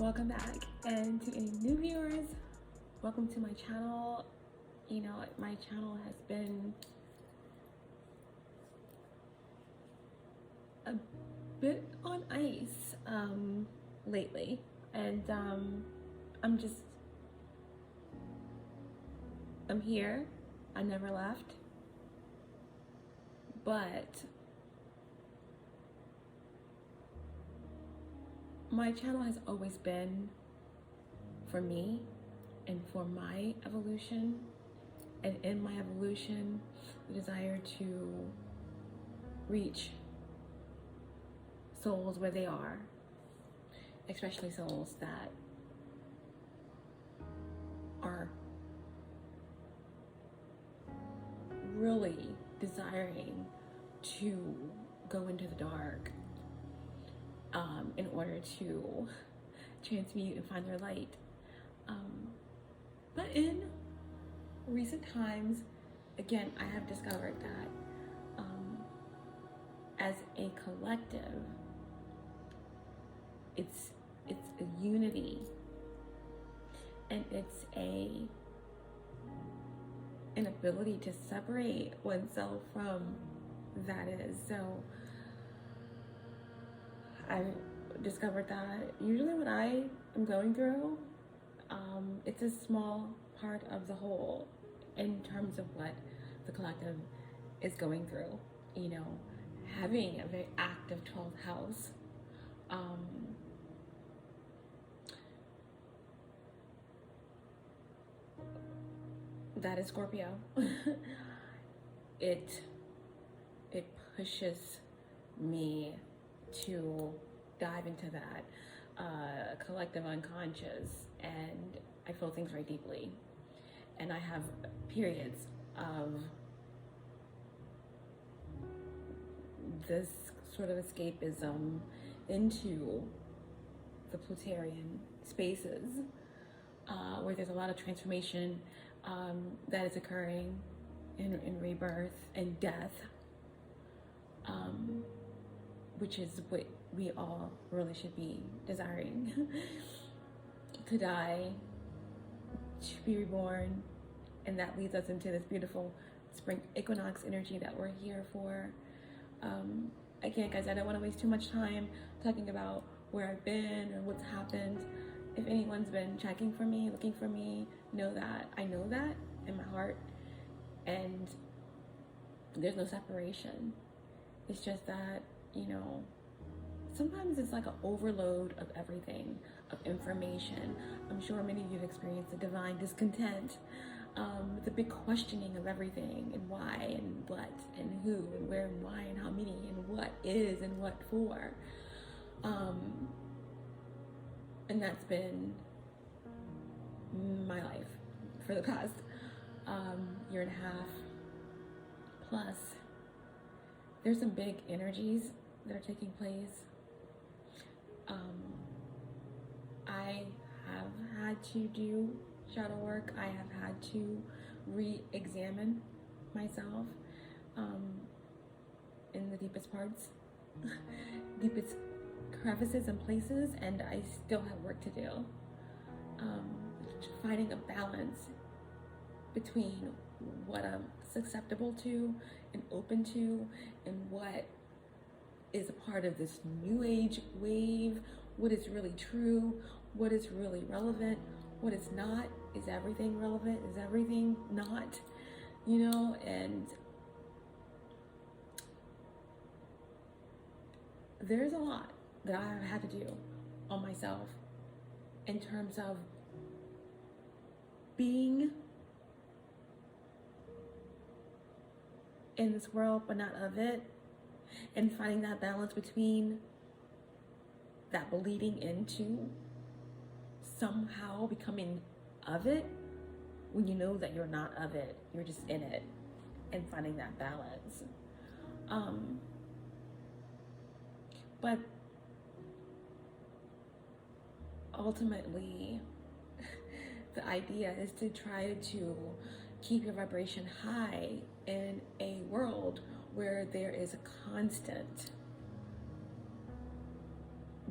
Welcome back, and to any new viewers, welcome to my channel. You know, my channel has been a bit on ice lately, and I'm here. I never left, but my channel has always been for me and for my evolution, and in my evolution, the desire to reach souls where they are, especially souls that are really desiring to go into the dark in order to transmute and find their light. But in recent times, again, I have discovered that as a collective, it's a unity, and it's an ability to separate oneself from that is. So I discovered that usually when I am going through, it's a small part of the whole in terms of what the collective is going through. You know, having a very active 12th house, that is Scorpio. it pushes me to dive into that collective unconscious, and I feel things very deeply, and I have periods of this sort of escapism into the Plutarian spaces, where there's a lot of transformation that is occurring in rebirth and death, which is what we all really should be desiring. To die, to be reborn, and that leads us into this beautiful spring equinox energy that we're here for. Again, guys, I don't want to waste too much time talking about where I've been or what's happened. If anyone's been checking for me, looking for me, know that I know that in my heart, and there's no separation. It's just that, you know, sometimes it's like an overload of everything, of information. I'm sure many of you have experienced the divine discontent, the big questioning of everything, and why, and what, and who, and where, and why, and how many, and what is, and what for. And that's been my life for the past year and a half plus. There's some big energies that are taking place. I have had to do shadow work. I have had to re-examine myself in the deepest parts, deepest crevices and places, and I still have work to do. Finding a balance between what I'm susceptible to and open to, and what is a part of this new age wave, what is really true, what is really relevant, what is not. Is everything relevant? Is everything not? You know, and there's a lot that I have had to do on myself in terms of being in this world but not of it, and finding that balance between that bleeding into somehow becoming of it when you know that you're not of it, you're just in it, and finding that balance. But ultimately, the idea is to try to keep your vibration high in a world where there is a constant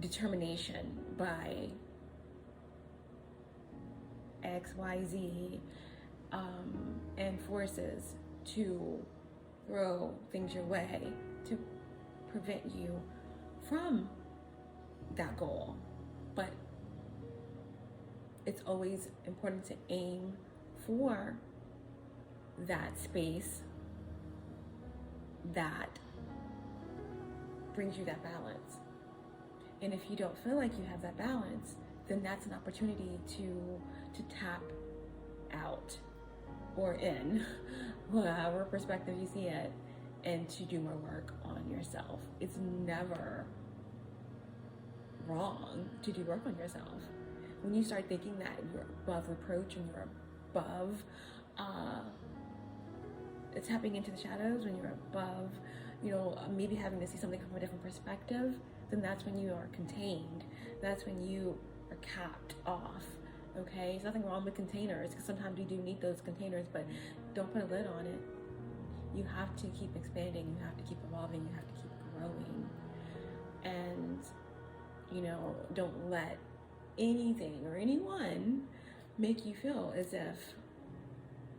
determination by XYZ, and forces to throw things your way to prevent you from that goal. But it's always important to aim for that space that brings you that balance. And if you don't feel like you have that balance, then that's an opportunity to tap out or in, whatever perspective you see it, and to do more work on yourself. It's never wrong to do work on yourself. When you start thinking that you're above reproach and you're above tapping into the shadows, when you're above, maybe having to see something from a different perspective, then that's when you are contained. That's when you are capped off. Okay, there's nothing wrong with containers, because sometimes you do need those containers, but don't put a lid on it. You have to keep expanding, you have to keep evolving, you have to keep growing. And, don't let anything or anyone make you feel as if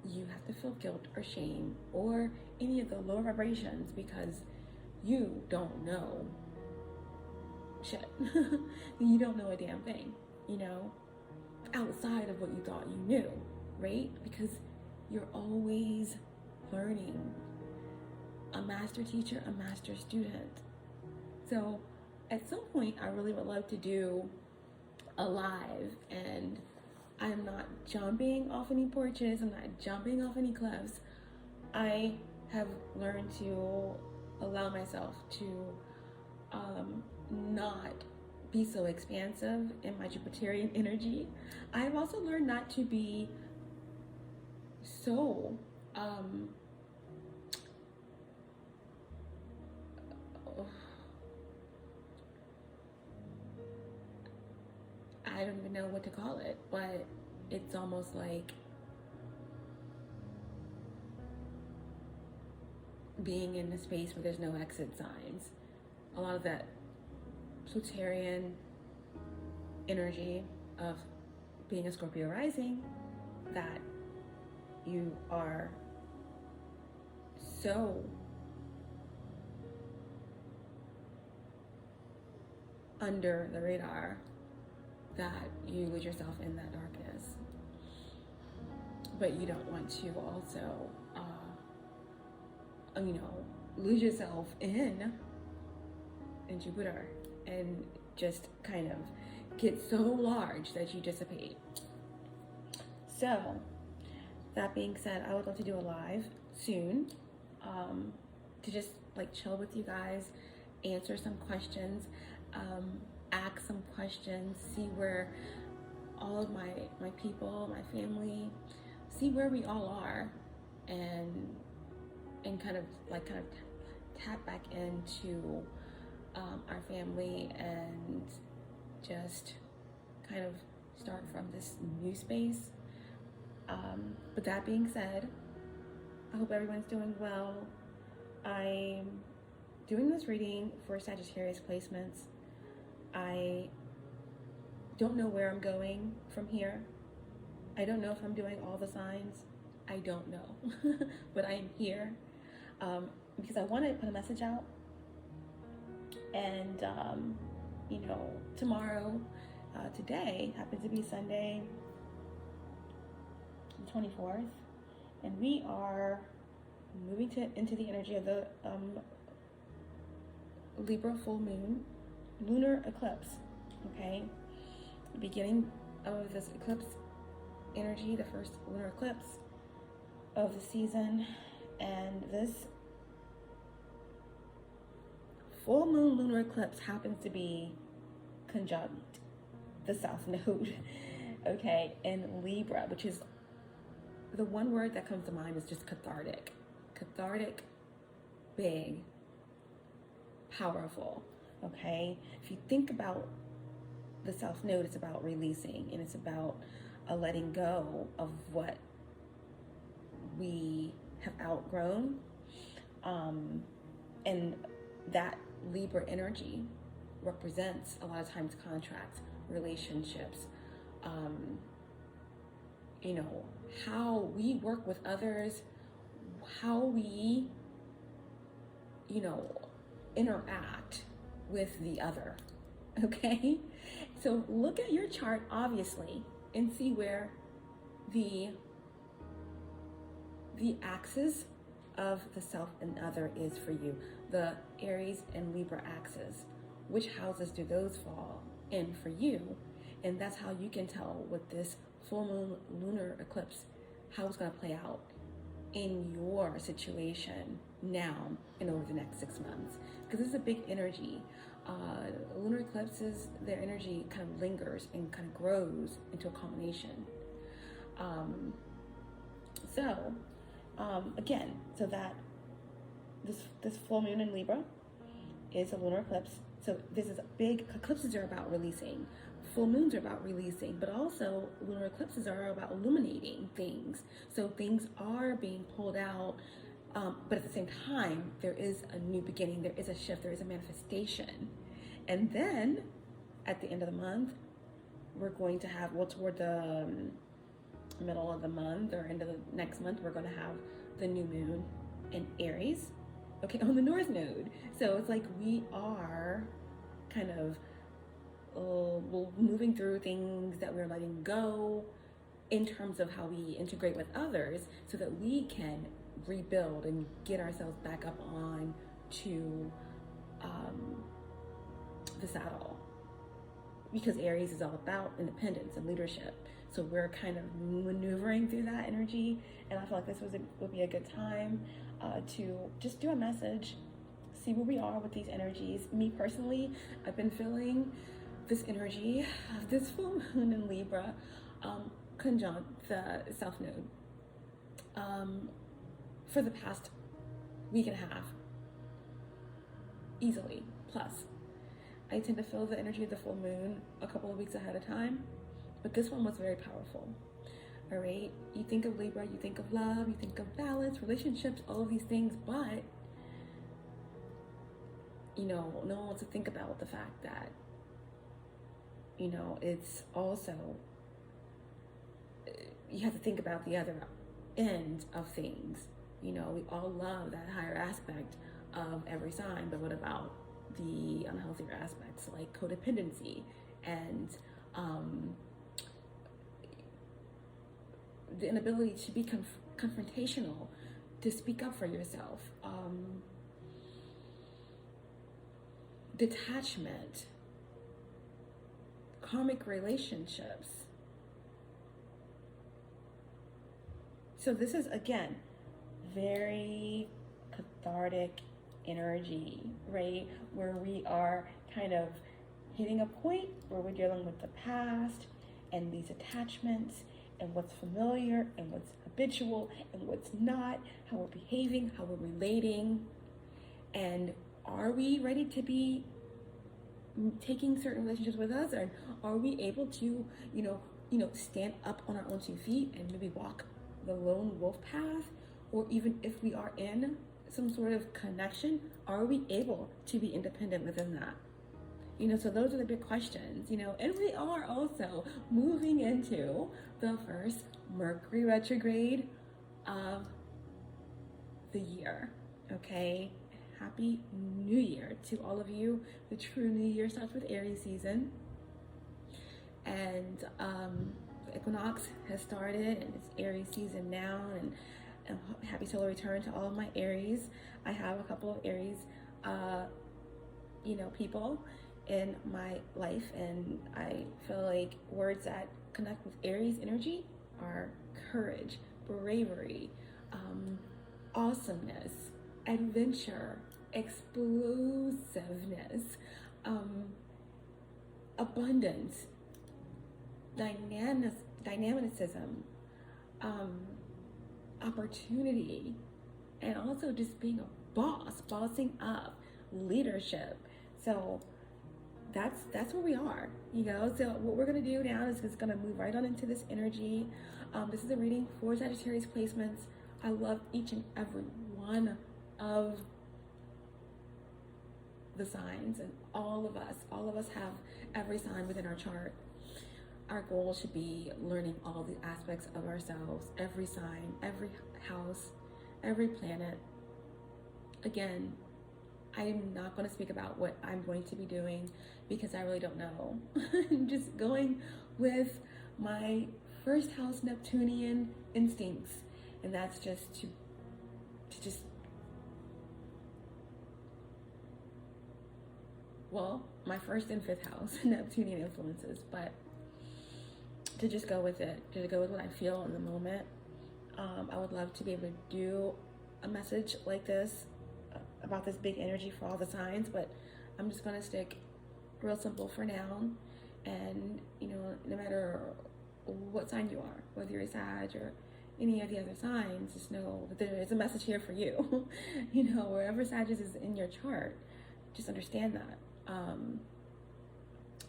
you have to feel guilt or shame or any of the lower vibrations because you don't know shit. You don't know a damn thing, outside of what you thought you knew, right? Because you're always learning. A master teacher, a master student. So at some point, I really would love to do a live, and I'm not jumping off any porches, I'm not jumping off any cliffs. I have learned to allow myself to not be so expansive in my Jupiterian energy. I've also learned not to be so I don't even know what to call it, but it's almost like being in a space where there's no exit signs. A lot of that Sagittarian energy of being a Scorpio rising, that you are so under the radar that you lose yourself in that darkness. But you don't want to also, lose yourself in Jupiter and just kind of get so large that you dissipate. So, that being said, I would love to do a live soon to just chill with you guys, answer some questions, ask some questions, see where all of my people, my family, see where we all are, and kind of tap back into our family and just kind of start from this new space. But that being said, I hope everyone's doing well. I'm doing this reading for Sagittarius placements. I don't know where I'm going from here. I don't know if I'm doing all the signs. I don't know. But I am here because I want to put a message out. And, tomorrow, today happens to be Sunday, the 24th, and we are moving into the energy of the Libra full moon, lunar eclipse, okay? The beginning of this eclipse energy, the first lunar eclipse of the season, and this full moon lunar eclipse happens to be conjunct the South Node, okay, in Libra, which is the one word that comes to mind is just cathartic. Cathartic, big, powerful, okay? If you think about the South Node, it's about releasing, and it's about a letting go of what we have outgrown, and that Libra energy represents a lot of times contracts, relationships, you know, how we work with others, how we, you know, interact with the other, okay? So look at your chart, obviously, and see where the axis of the self and other is for you. The Aries and Libra axis. Which houses do those fall in for you? And that's how you can tell with this full moon lunar eclipse how it's going to play out in your situation now and over the next 6 months. Because this is a big energy. Lunar eclipses, their energy kind of lingers and kind of grows into a culmination. Again, so that this full moon in Libra is a lunar eclipse. So this is a big, eclipses are about releasing. Full moons are about releasing, but also lunar eclipses are about illuminating things. So things are being pulled out, but at the same time, there is a new beginning, there is a shift, there is a manifestation. And then at the end of the month, we're going to have, well, toward the middle of the month or end of the next month, we're going to have the new moon in Aries, okay, on the North Node. So it's like we are kind of moving through things that we're letting go in terms of how we integrate with others so that we can rebuild and get ourselves back up on to the saddle. Because Aries is all about independence and leadership. So we're kind of maneuvering through that energy. And I feel like this would be a good time to just do a message, see where we are with these energies. Me personally, I've been feeling this energy of this full moon in Libra conjunct the South Node for the past week and a half, easily, plus. I tend to feel the energy of the full moon a couple of weeks ahead of time, but this one was very powerful. All right, you think of Libra, you think of love, you think of balance, relationships, all of these things, but you know, no one wants to think about the fact that, you know, it's also, you have to think about the other end of things. You know, we all love that higher aspect of every sign, but what about the unhealthier aspects like codependency and the inability to be confrontational, to speak up for yourself, detachment, karmic relationships. So this is, again, very cathartic energy, right? Where we are kind of hitting a point where we're dealing with the past and these attachments and what's familiar and what's habitual and what's not, how we're behaving, how we're relating, and are we ready to be taking certain relationships with us, or are we able to, you know, stand up on our own 2 feet and maybe walk the lone wolf path? Or even if we are in some sort of connection, are we able to be independent within that? You know, so those are the big questions, you know, and we are also moving into the first Mercury retrograde of the year, okay? Happy New Year to all of you. The true New Year starts with Aries season. And the equinox has started and it's Aries season now, and happy solar return to all of my Aries. I have a couple of Aries, you know, people in my life, and I feel like words that connect with Aries energy are courage, bravery, awesomeness, adventure, explosiveness, abundance, dynamicism, opportunity, and also just being a boss, bossing up, leadership. So that's where we are, you know. So what we're gonna do now is just gonna move right on into this energy. This is a reading for Sagittarius placements. I love each and every one of the signs, and all of us have every sign within our chart. our goal should be learning all the aspects of ourselves, every sign, every house, every planet. Again, I'm not going to speak about what I'm going to be doing because I really don't know. I'm just going with my first house Neptunian instincts, and that's just to just, well, my first and fifth house Neptunian influences, but to just go with it, to go with what I feel in the moment. I would love to be able to do a message like this about this big energy for all the signs, but I'm just going to stick real simple for now. And, you know, no matter what sign you are, whether you're a Sag or any of the other signs, just know that there is a message here for you. You know, wherever Sagittarius is in your chart, just understand that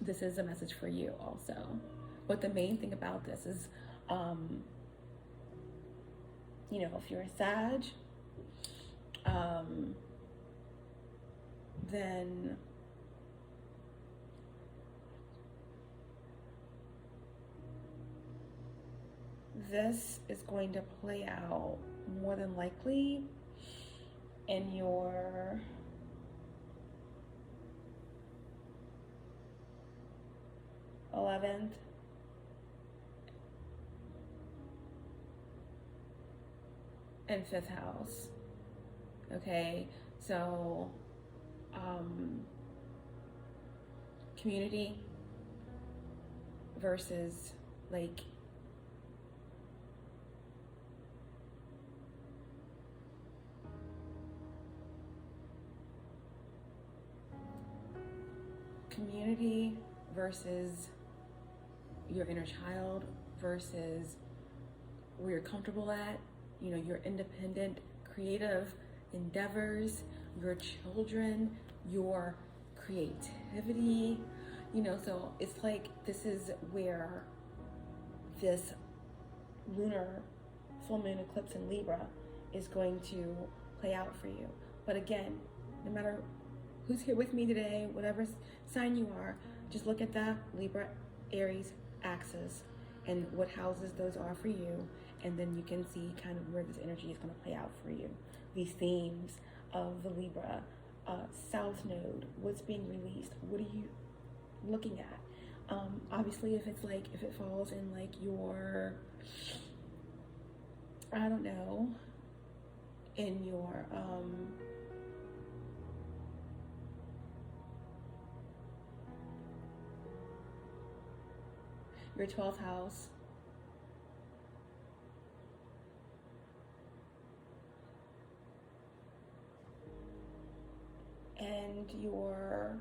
this is a message for you also. But the main thing about this is, you know, if you're a Sag, then this is going to play out more than likely in your th and 5th house. Okay, so community versus like community versus your inner child versus where you're comfortable at, you know, your independent creative endeavors, your children, your creativity, you know. So it's like this is where this lunar full moon eclipse in Libra is going to play out for you. But again, no matter who's here with me today, whatever sign you are, just look at that Libra Aries axis and what houses those are for you, and then you can see kind of where this energy is going to play out for you. These themes of the Libra South Node, what's being released, what are you looking at? Obviously, if it's like, if it falls in like your, I don't know, in your your 12th house, and your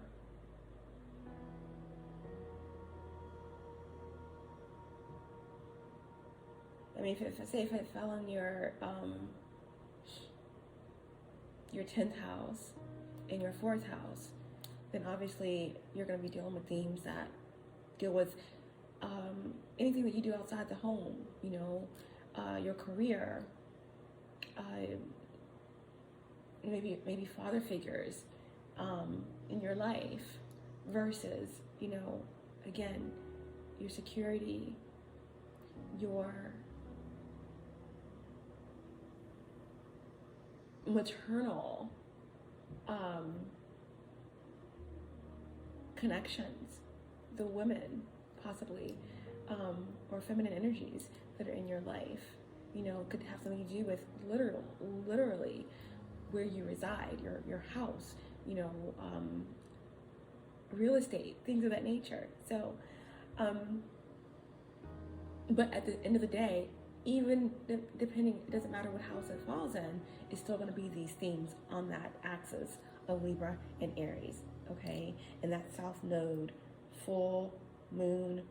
if it fell in your 10th house and your 4th house, then obviously you're going to be dealing with themes that deal with anything that you do outside the home, you know, your career, maybe father figures in your life versus, you know, again, your security, your maternal connections, the women possibly, or feminine energies that are in your life, you know, could have something to do with literally where you reside, your house, you know, real estate, things of that nature. So, but at the end of the day, even depending, it doesn't matter what house it falls in, it's still going to be these themes on that axis of Libra and Aries, okay? And that South Node, full moon,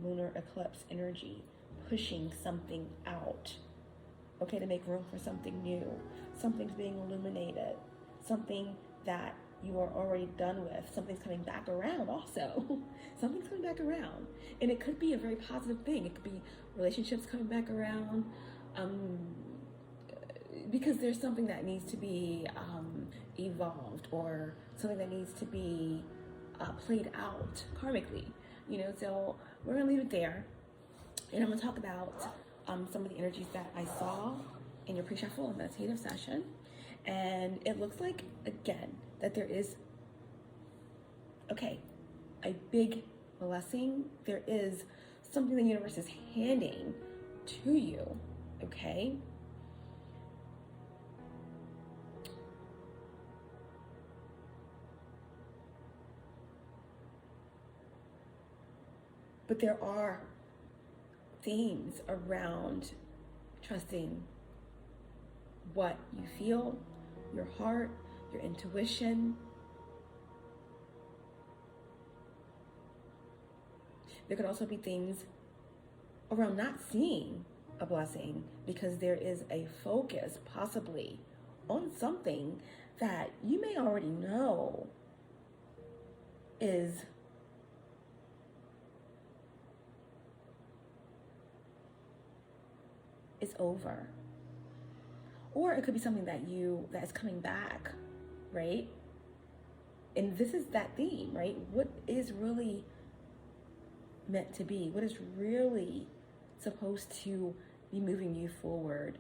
lunar eclipse energy, pushing something out, okay, to make room for something new. Something's being illuminated, something that you are already done with, something's coming back around also. Something's coming back around. And it could be a very positive thing. It could be relationships coming back around, because there's something that needs to be evolved, or something that needs to be played out karmically, you know. So we're gonna leave it there. And I'm gonna talk about some of the energies that I saw in your pre-shuffle and meditative session. And it looks like, again, that there is, okay, a big blessing. There is something the universe is handing to you, okay? But there are themes around trusting what you feel, your heart, your intuition. There could also be things around not seeing a blessing because there is a focus possibly on something that you may already know is over. Or it could be something that's coming back, right? And this is that theme, right? What is really meant to be? What is really supposed to be moving you forward?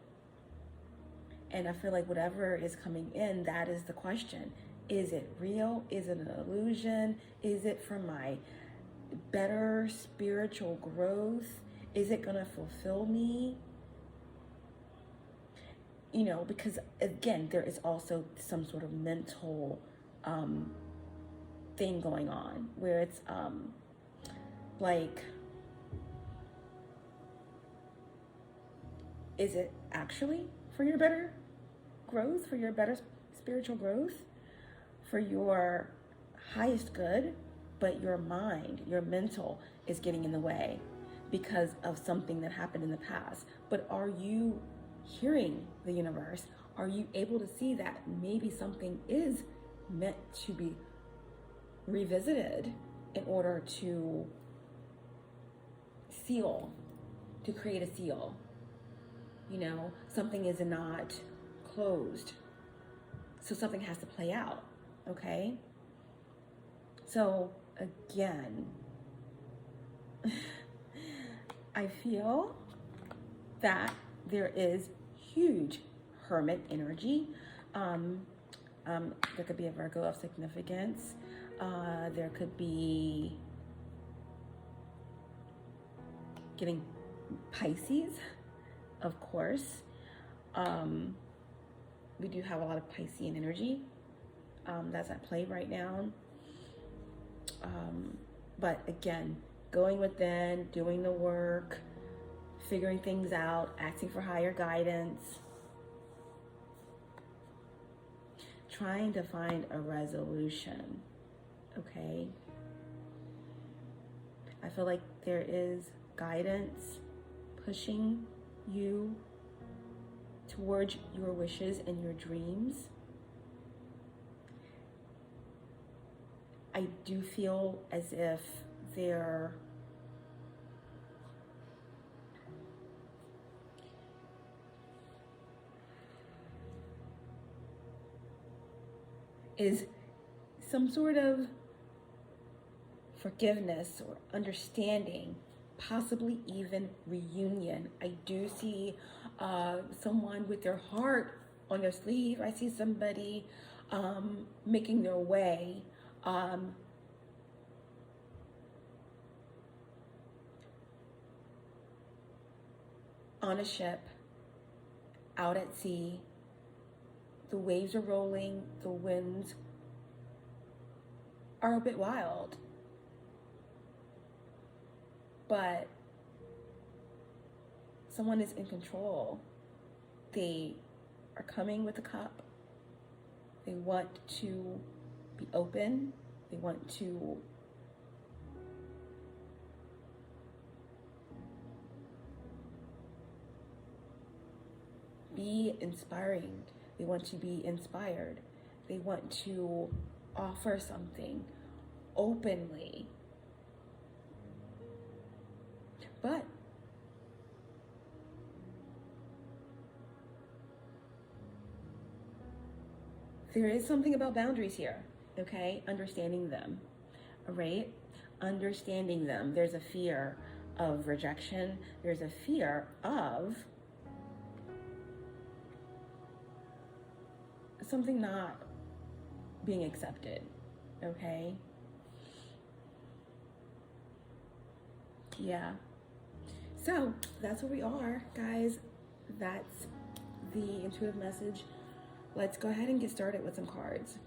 And I feel like whatever is coming in, that is the question. Is it real? Is it an illusion? Is it for my better spiritual growth? Is it going to fulfill me? You know, because again, there is also some sort of mental thing going on where it's like, is it actually for your better growth, for your better spiritual growth, for your highest good, but your mind, your mental is getting in the way because of something that happened in the past? But are you hearing the universe? Are you able to see that maybe something is meant to be revisited in order to seal, to create a seal? You know, something is not closed, so something has to play out, okay? So again, I feel that there is huge hermit energy. There could be a Virgo of significance. There could be getting Pisces, of course. We do have a lot of Piscean energy that's at play right now. But again, going within, doing the work, figuring things out, asking for higher guidance, trying to find a resolution, okay? I feel like there is guidance pushing you towards your wishes and your dreams. I do feel as if there is some sort of forgiveness or understanding, possibly even reunion. I do see someone with their heart on their sleeve. I see somebody making their way on a ship out at sea. The waves are rolling, the winds are a bit wild, but someone is in control. They are coming with a cup. They want to be open. They want to be inspiring. They want to be inspired. They want to offer something openly. But there is something about boundaries here, okay? Understanding them, all right? understanding them. There's a fear of rejection. There's a fear of something not being accepted, okay? Yeah. So that's where we are, guys. That's the intuitive message. Let's go ahead and get started with some cards.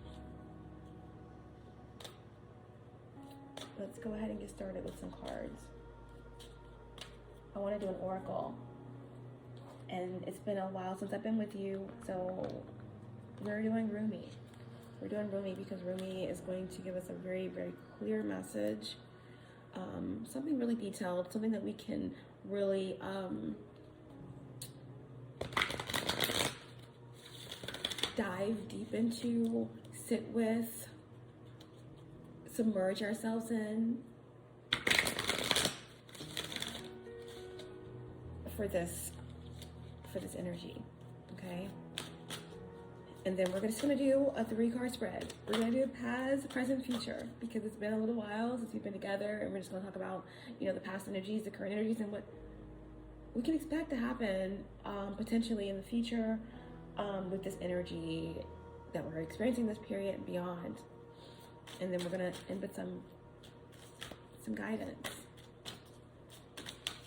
Let's go ahead and get started with some cards. I want to do an oracle. And it's been a while since I've been with you, so we're doing Rumi. We're doing Rumi because Rumi is going to give us a very, very clear message. Something really detailed, something that we can really dive deep into, sit with, submerge ourselves in for this energy, okay? And then we're just gonna do a 3-card spread. We're gonna do past, present, future, because it's been a little while since we've been together, and we're just gonna talk about, you know, the past energies, the current energies, and what we can expect to happen potentially in the future with this energy that we're experiencing this period and beyond. And then we're gonna end with some guidance.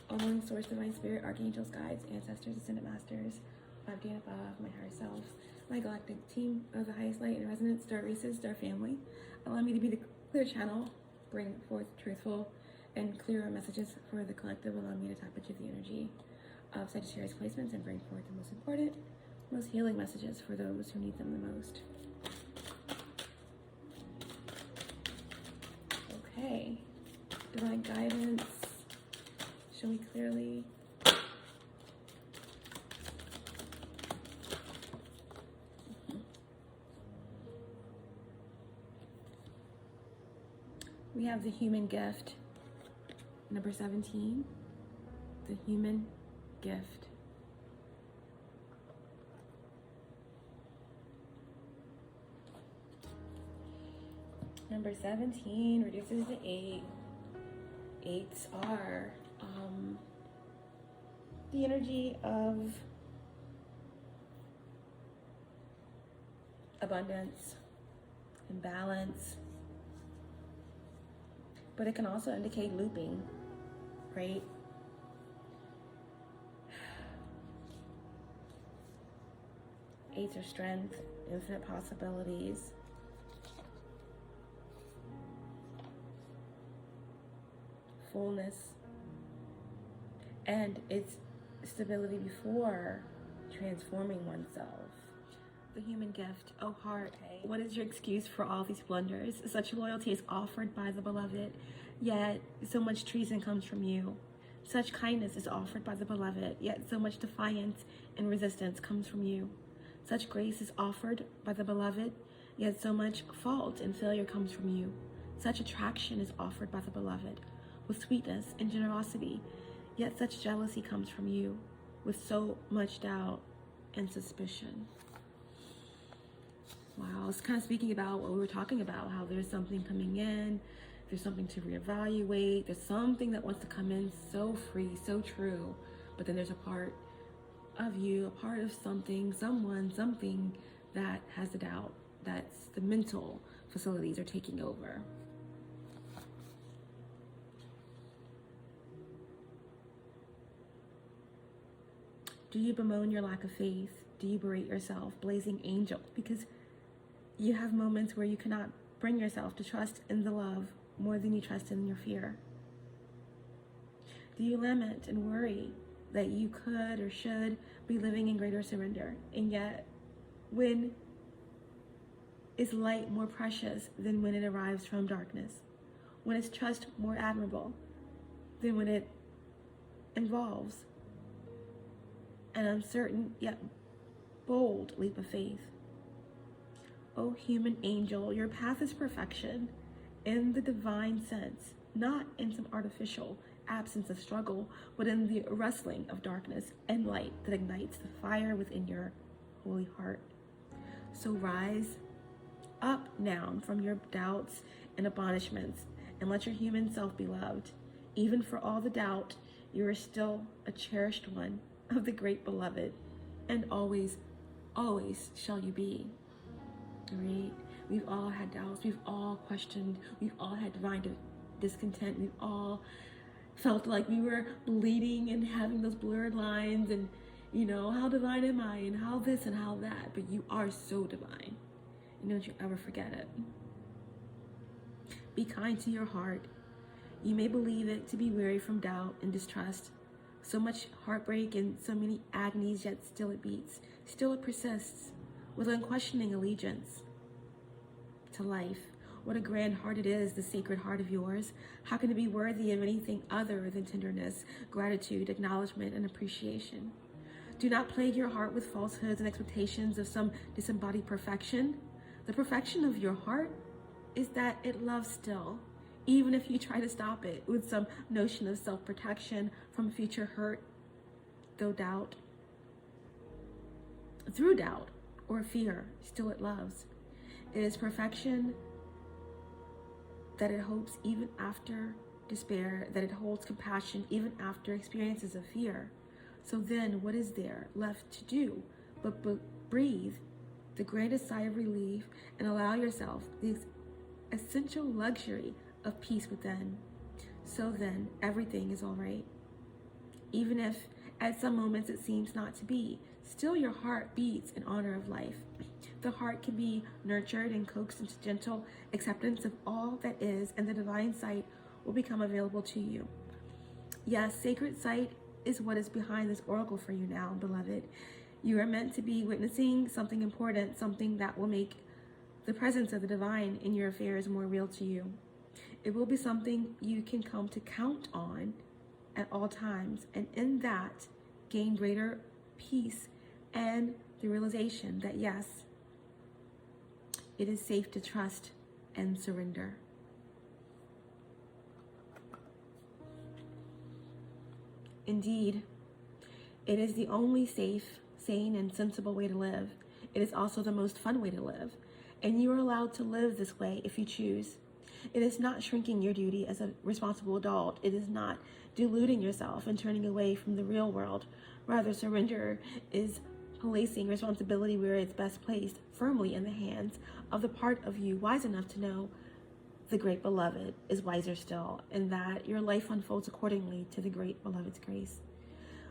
All knowing source, divine spirit, archangels, guides, ancestors, ascended masters, 5D and above, my higher self, my galactic team of the highest light and resonance, star races, star family, allow me to be the clear channel, bring forth truthful and clearer messages for the collective, allow me to tap into the energy of Sagittarius placements and bring forth the most important, most healing messages for those who need them the most. Okay, divine guidance, show me clearly. We have the human gift, number 17, the human gift. Number 17 reduces to 8. 8s are the energy of abundance and balance. But it can also indicate looping, right? Eights are strength, infinite possibilities. Fullness. And it's stability before transforming oneself. The human gift, oh heart, hey, what is your excuse for all these blunders? Such loyalty is offered by the beloved, yet so much treason comes from you. Such kindness is offered by the beloved, yet so much defiance and resistance comes from you. Such grace is offered by the beloved, yet so much fault and failure comes from you. Such attraction is offered by the beloved, with sweetness and generosity, yet such jealousy comes from you, with so much doubt and suspicion. Wow, it's kind of speaking about what we were talking about, how there's something coming in, there's something to reevaluate, there's something that wants to come in so free, so true, but then there's a part of you, a part of something, someone, something that has a doubt. That's the mental facilities are taking over. Do you bemoan your lack of faith? Do you berate yourself, blazing angel? Because you have moments where you cannot bring yourself to trust in the love more than you trust in your fear. Do you lament and worry that you could or should be living in greater surrender? And yet, when is light more precious than when it arrives from darkness? When is trust more admirable than when it involves an uncertain yet bold leap of faith? O human angel, your path is perfection in the divine sense, not in some artificial absence of struggle, but in the wrestling of darkness and light that ignites the fire within your holy heart. So rise up now from your doubts and admonishments and let your human self be loved. Even for all the doubt, you are still a cherished one of the great beloved, and always, always shall you be. All right? We've all had doubts. We've all questioned. We've all had divine discontent. We've all felt like we were bleeding and having those blurred lines and, you know, how divine am I and how this and how that. But you are so divine. And don't you ever forget it. Be kind to your heart. You may believe it to be weary from doubt and distrust. So much heartbreak and so many agonies, yet still it beats. Still it persists with unquestioning allegiance to life. What a grand heart it is, the sacred heart of yours. How can it be worthy of anything other than tenderness, gratitude, acknowledgement, and appreciation? Do not plague your heart with falsehoods and expectations of some disembodied perfection. The perfection of your heart is that it loves still, even if you try to stop it with some notion of self-protection from future hurt, through doubt or fear, still it loves. It is perfection that it hopes even after despair, that it holds compassion even after experiences of fear. So then what is there left to do but breathe the greatest sigh of relief and allow yourself the essential luxury of peace within? So then everything is all right. Even if at some moments it seems not to be, still your heart beats in honor of life. The heart can be nurtured and coaxed into gentle acceptance of all that is, and the divine sight will become available to you. Yes, sacred sight is what is behind this oracle for you now, beloved. You are meant to be witnessing something important, something that will make the presence of the divine in your affairs more real to you. It will be something you can come to count on at all times, and in that, gain greater peace and the realization that yes, it is safe to trust and surrender. Indeed, it is the only safe, sane, and sensible way to live. It is also the most fun way to live, and you are allowed to live this way if you choose. It is not shrinking your duty as a responsible adult. It is not deluding yourself and turning away from the real world. Rather, surrender is placing responsibility where it's best placed, firmly in the hands of the part of you wise enough to know the great beloved is wiser still, and that your life unfolds accordingly to the great beloved's grace.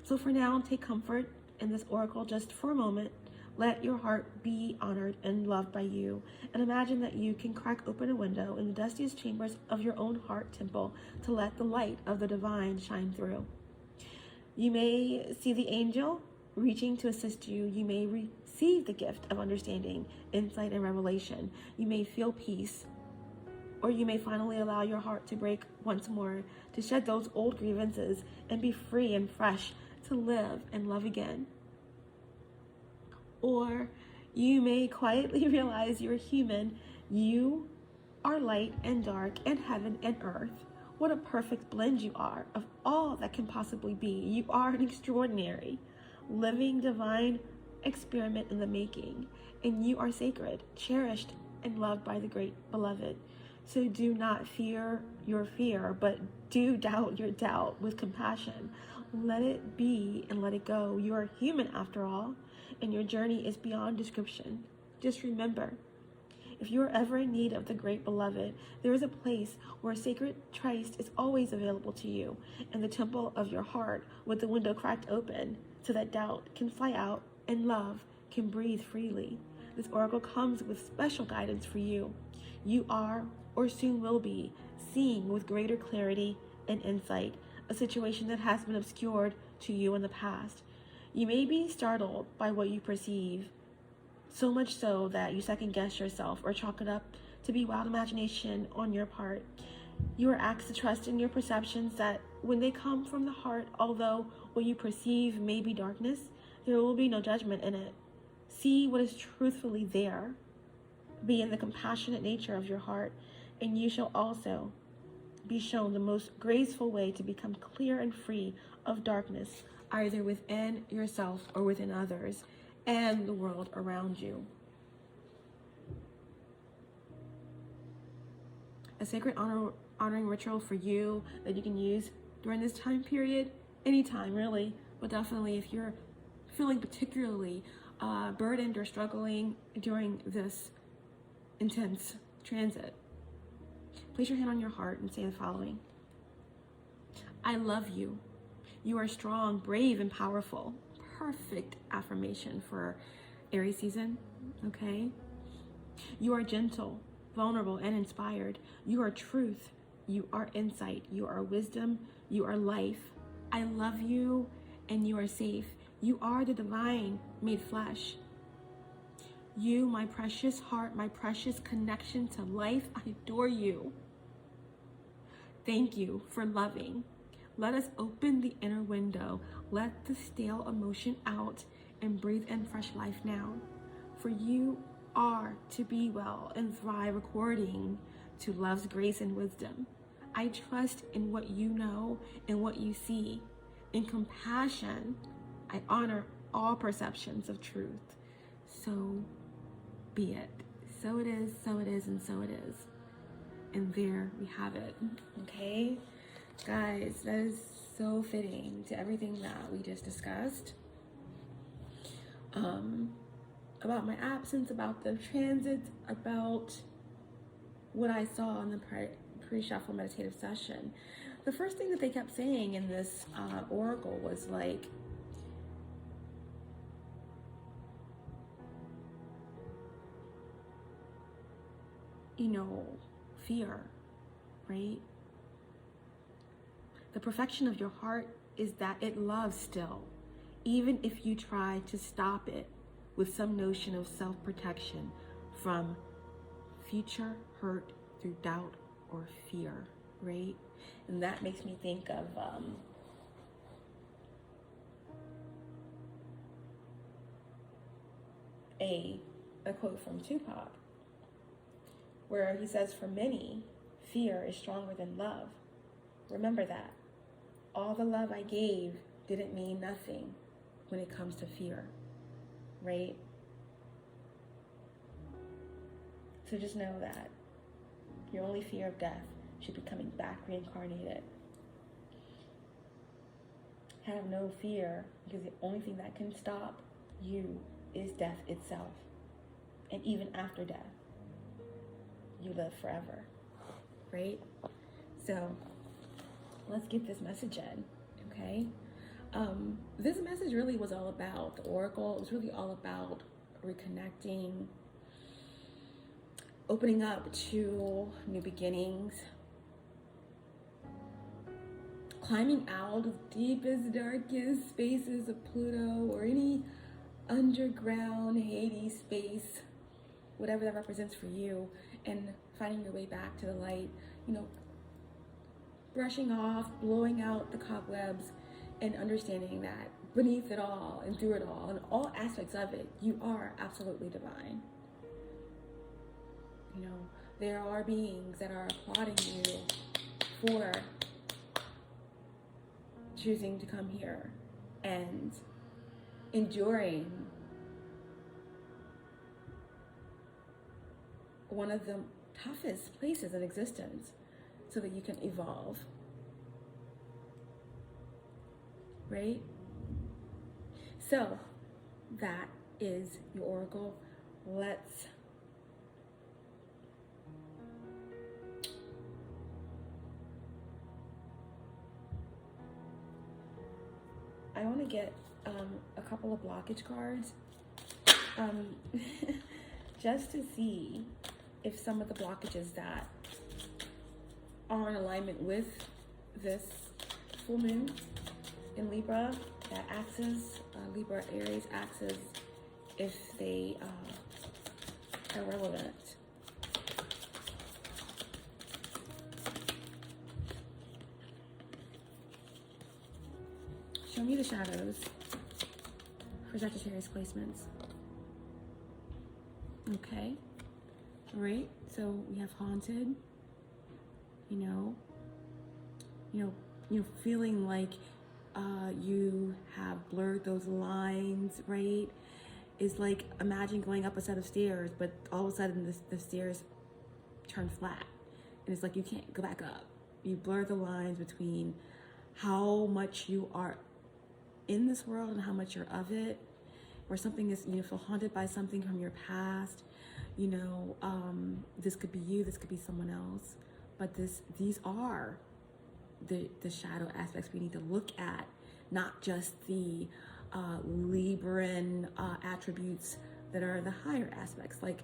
So for now, take comfort in this oracle just for a moment. Let your heart be honored and loved by you, and imagine that you can crack open a window in the dustiest chambers of your own heart temple to let the light of the divine shine through. You may see the angel reaching to assist you. You may receive the gift of understanding, insight, and revelation. You may feel peace, or you may finally allow your heart to break once more, to shed those old grievances and be free and fresh to live and love again. Or you may quietly realize you're human. You are light and dark and heaven and earth. What a perfect blend you are of all that can possibly be. You are an extraordinary, living, divine experiment in the making, and you are sacred, cherished, and loved by the great beloved. So do not fear your fear, but do doubt your doubt with compassion. Let it be and let it go. You are human after all, and your journey is beyond description. Just remember, if you are ever in need of the great beloved, there is a place where sacred Christ is always available to you, in the temple of your heart, with the window cracked open, so that doubt can fly out and love can breathe freely. This oracle comes with special guidance for you. You are, or soon will be, seeing with greater clarity and insight a situation that has been obscured to you in the past. You may be startled by what you perceive, so much so that you second guess yourself or chalk it up to be wild imagination on your part. You are asked to trust in your perceptions, that when they come from the heart, although what you perceive may be darkness, there will be no judgment in it. See what is truthfully there. Be in the compassionate nature of your heart, and you shall also be shown the most graceful way to become clear and free of darkness, either within yourself or within others and the world around you. A sacred honoring ritual for you that you can use during this time period, anytime really, but definitely if you're feeling particularly burdened or struggling during this intense transit, place your hand on your heart and say the following. I love you. You are strong, brave, and powerful. Perfect affirmation for Aries season, okay? You are gentle, vulnerable, and inspired. You are truth. You are insight. You are wisdom. You are life. I love you, and you are safe. You are the divine made flesh. You, my precious heart, my precious connection to life, I adore you. Thank you for loving. Let us open the inner window. Let the stale emotion out and breathe in fresh life now. For you are to be well and thrive according to love's grace and wisdom. I trust in what you know and what you see. In compassion, I honor all perceptions of truth. So be it. So it is, so it is, and so it is. And there we have it. Okay? Guys, that is so fitting to everything that we just discussed. About my absence, about the transits, about what I saw in the pre-shuffle meditative session. The first thing that they kept saying in this oracle was like, fear, right? The perfection of your heart is that it loves still, even if you try to stop it with some notion of self-protection from future hurt through doubt or fear, right? And that makes me think of a quote from Tupac, where he says, for many, fear is stronger than love. Remember that. All the love I gave didn't mean nothing when it comes to fear, right? So just know that your only fear of death should be coming back reincarnated. Have no fear, because the only thing that can stop you is death itself. And even after death, you live forever, right? So let's get this message in, okay? This message really was all about the oracle. It was really all about reconnecting, opening up to new beginnings, climbing out of deepest, darkest spaces of Pluto or any underground Hades space, whatever that represents for you, and finding your way back to the light, brushing off, blowing out the cobwebs, and understanding that beneath it all and through it all, in all aspects of it, you are absolutely divine. There are beings that are applauding you for choosing to come here and enduring one of the toughest places in existence so that you can evolve, right? So that is your oracle. I want to get a couple of blockage cards just to see if some of the blockages that are in alignment with this full moon in Libra, that axis, Libra Aries axis, if they are relevant. Show me the shadows for Sagittarius placements. Okay. All right. So we have haunted. Feeling like you have blurred those lines, right? Is like, imagine going up a set of stairs, but all of a sudden the stairs turn flat. and it's like you can't go back up. You blur the lines between how much you are in this world and how much you're of it, where something is, feel haunted by something from your past. This could be you, this could be someone else, but these are the shadow aspects we need to look at, not just the Libran attributes that are the higher aspects, like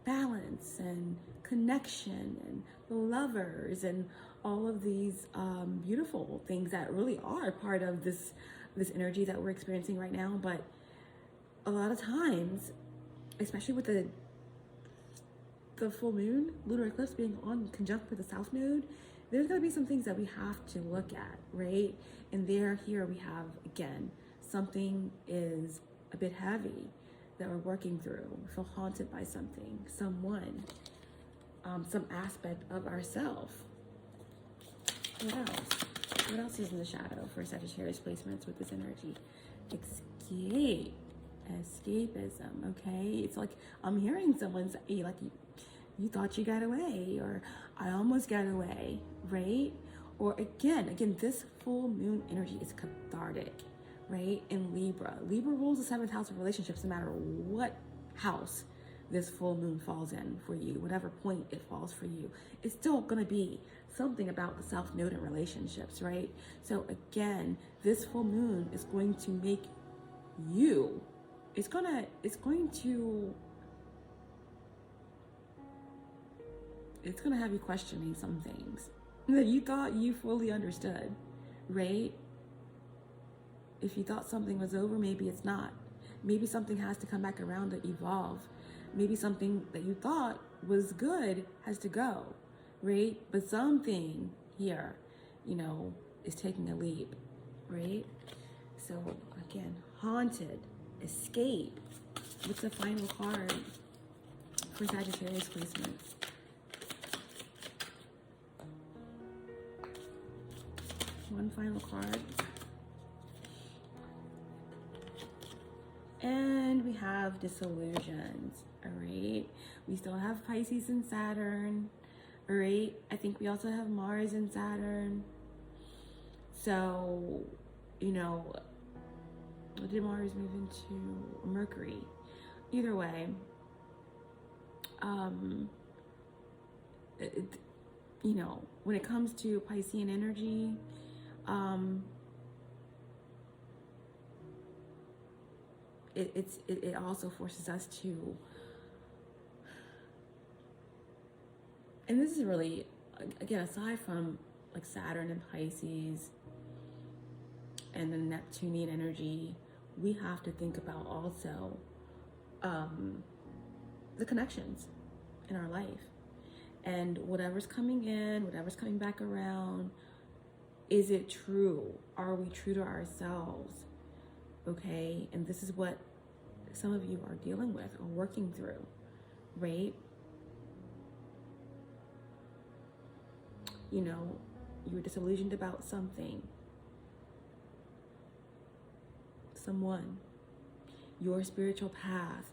balance and connection and the lovers and all of these beautiful things that really are part of this energy that we're experiencing right now. But a lot of times, especially with the full moon, lunar eclipse being on conjunct with the south node, there's going to be some things that we have to look at, right? And here we have, again, something is a bit heavy that we're working through. We feel haunted by something, someone, some aspect of ourself. What else? What else is in the shadow for Sagittarius placements with this energy? Escapism, okay? It's like I'm hearing someone say, like, you thought you got away, or I almost got away, right? Or again, this full moon energy is cathartic, right? In Libra rules the 7th house of relationships, no matter what house this full moon falls in for you, whatever point it falls for you. It's still going to be something about the south node in relationships, right? So again, this full moon is going to make you, it's going to have you questioning some things that you thought you fully understood, right? If you thought something was over, maybe it's not. Maybe something has to come back around to evolve. Maybe something that you thought was good has to go, right? But something here, is taking a leap, right? So again, haunted, escape. What's the final card for Sagittarius placements? One final card. And we have disillusions, all right? We still have Pisces and Saturn, all right? I think we also have Mars and Saturn. So, did Mars move into Mercury? Either way, when it comes to Piscean energy, it also forces us to, and this is really, again, aside from like Saturn and Pisces and the Neptunian energy, we have to think about also the connections in our life, and whatever's coming in, whatever's coming back around. Is it true? Are we true to ourselves? Okay, and this is what some of you are dealing with or working through, right? You were disillusioned about something, someone, your spiritual path,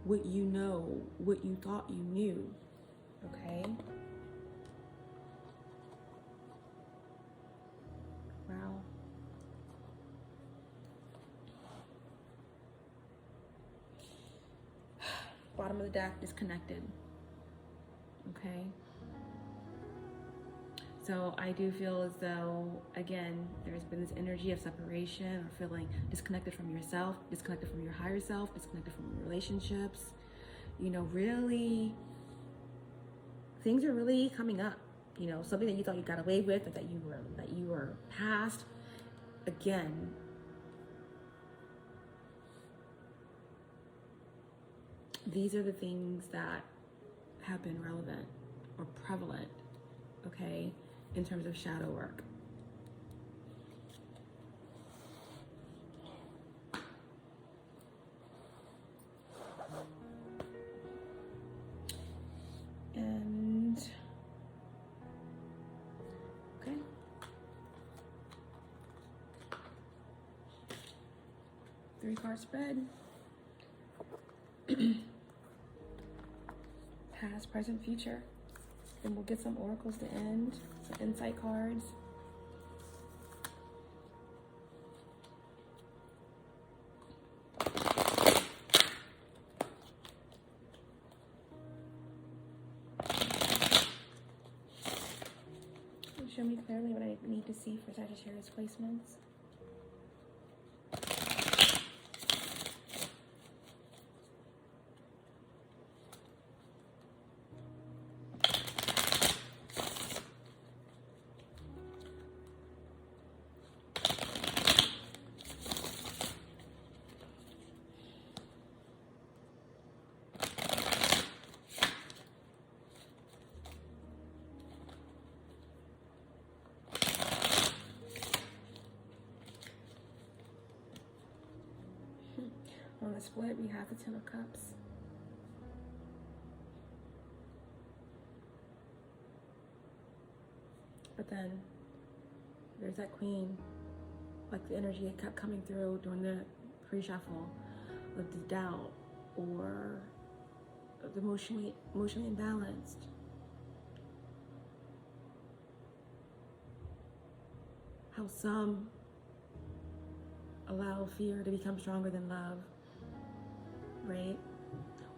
what you know, what you thought you knew, okay? Wow. Bottom of the deck, disconnected. Okay. So I do feel as though, again, there's been this energy of separation or feeling disconnected from yourself, disconnected from your higher self, disconnected from your relationships. Really, things are really coming up. Something that you thought you got away with, that you were past. Again, these are the things that have been relevant or prevalent, okay, in terms of shadow work. And okay. Three-card spread. Past, present, future. And we'll get some oracles to end, some insight cards. Show me clearly what I need to see for Sagittarius placements. On the split, we have the Ten of Cups. But then there's that Queen, like the energy that kept coming through during the pre-shuffle of the doubt or the emotionally imbalanced. How some allow fear to become stronger than love. Right?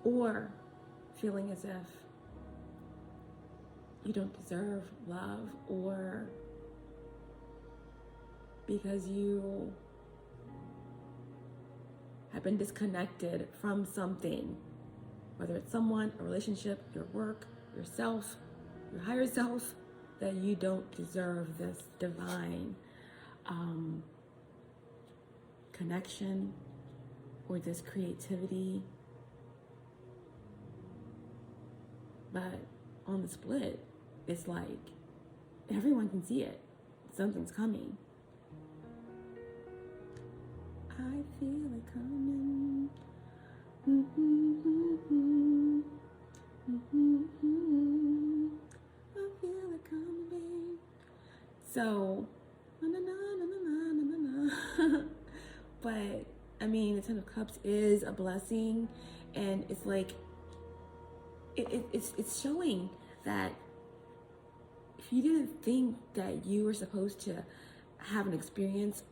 Or feeling as if you don't deserve love, or because you have been disconnected from something, whether it's someone, a relationship, your work, yourself, your higher self, that you don't deserve this divine connection, or this creativity. But on the split, it's like everyone can see it. Something's coming. I feel it coming. I feel it coming. So, but I mean, the Ten of Cups is a blessing, and it's like, it's showing that if you didn't think that you were supposed to have an experience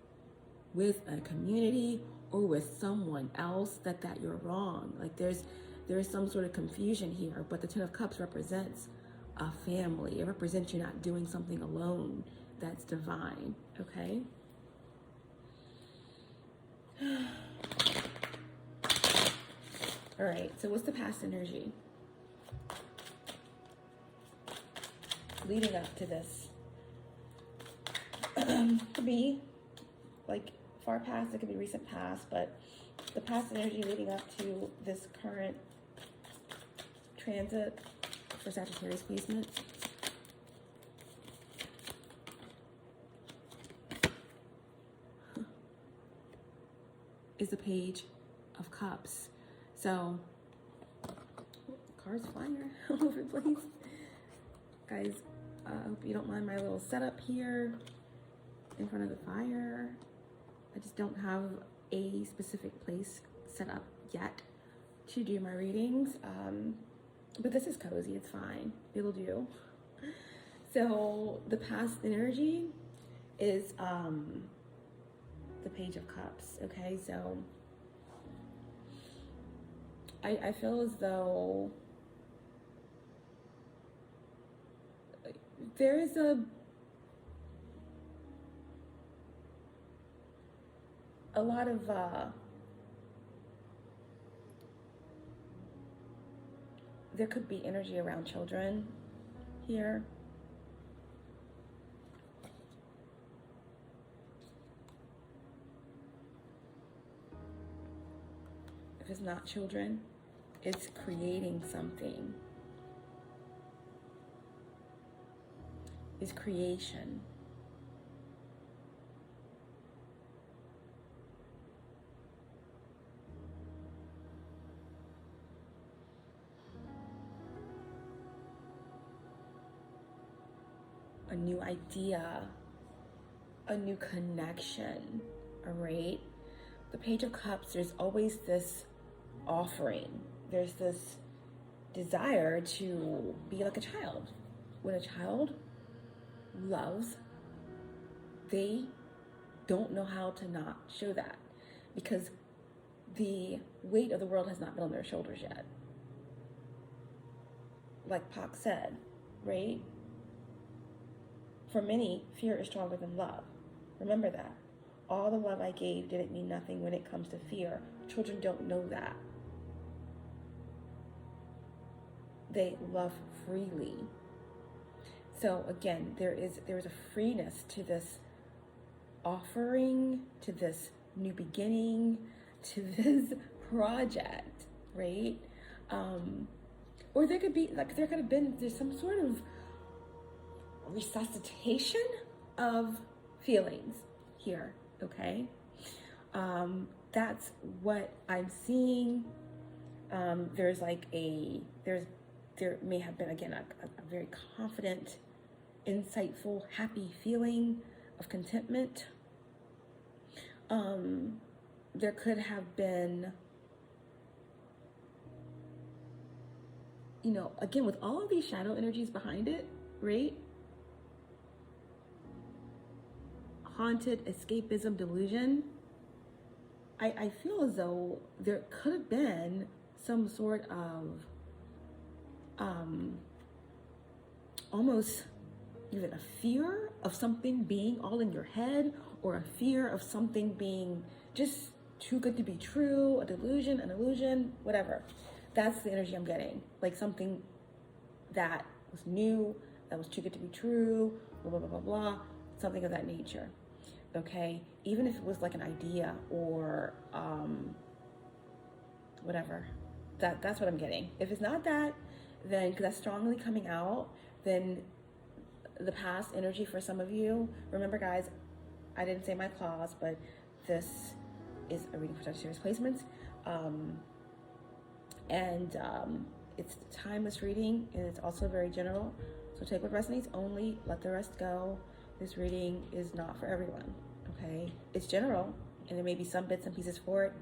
with a community or with someone else, that you're wrong. Like there's some sort of confusion here, but the Ten of Cups represents a family. It represents you not doing something alone that's divine, okay? All right, so what's the past energy leading up to this? Could be like far past, it could be recent past, but the past energy leading up to this current transit for Sagittarius placement. Is the Page of Cups. So, cards flying all over the place. Guys, I hope you don't mind my little setup here in front of the fire. I just don't have a specific place set up yet to do my readings. But this is cozy, it's fine. It'll do. So, the past energy is the Page of Cups, okay? So I feel as though there is a lot of there could be energy around children here. If it's not children, it's creating something. It's creation. A new idea, a new connection, all right? The Page of Cups, there's always this offering. There's this desire to be like a child, when a child loves, they don't know how to not show that, because the weight of the world has not been on their shoulders yet. Like Pac said, right? For many, fear is stronger than love. Remember that. All the love I gave didn't mean nothing when it comes to fear. Children don't know that. They love freely. So again, there is a freeness to this offering, to this new beginning, to this project, right? Or there could be, like, there's some sort of resuscitation of feelings here, okay? That's what I'm seeing. There may have been, again, a very confident, insightful, happy feeling of contentment. There could have been, again, with all of these shadow energies behind it, right? Haunted, escapism, delusion. I feel as though there could have been some sort of almost even a fear of something being all in your head, or a fear of something being just too good to be true, a delusion, an illusion, whatever. That's the energy I'm getting. Like something that was new, that was too good to be true, blah, blah, blah, blah, blah, something of that nature. Okay, even if it was like an idea or whatever, that's what I'm getting. If it's not that, then, because that's strongly coming out, then the past energy for some of you, remember guys, I didn't say my clause, but this is a reading for Sagittarius placements. It's a timeless reading, and it's also very general. So take what resonates only, let the rest go. This reading is not for everyone, okay? It's general, and there may be some bits and pieces for it,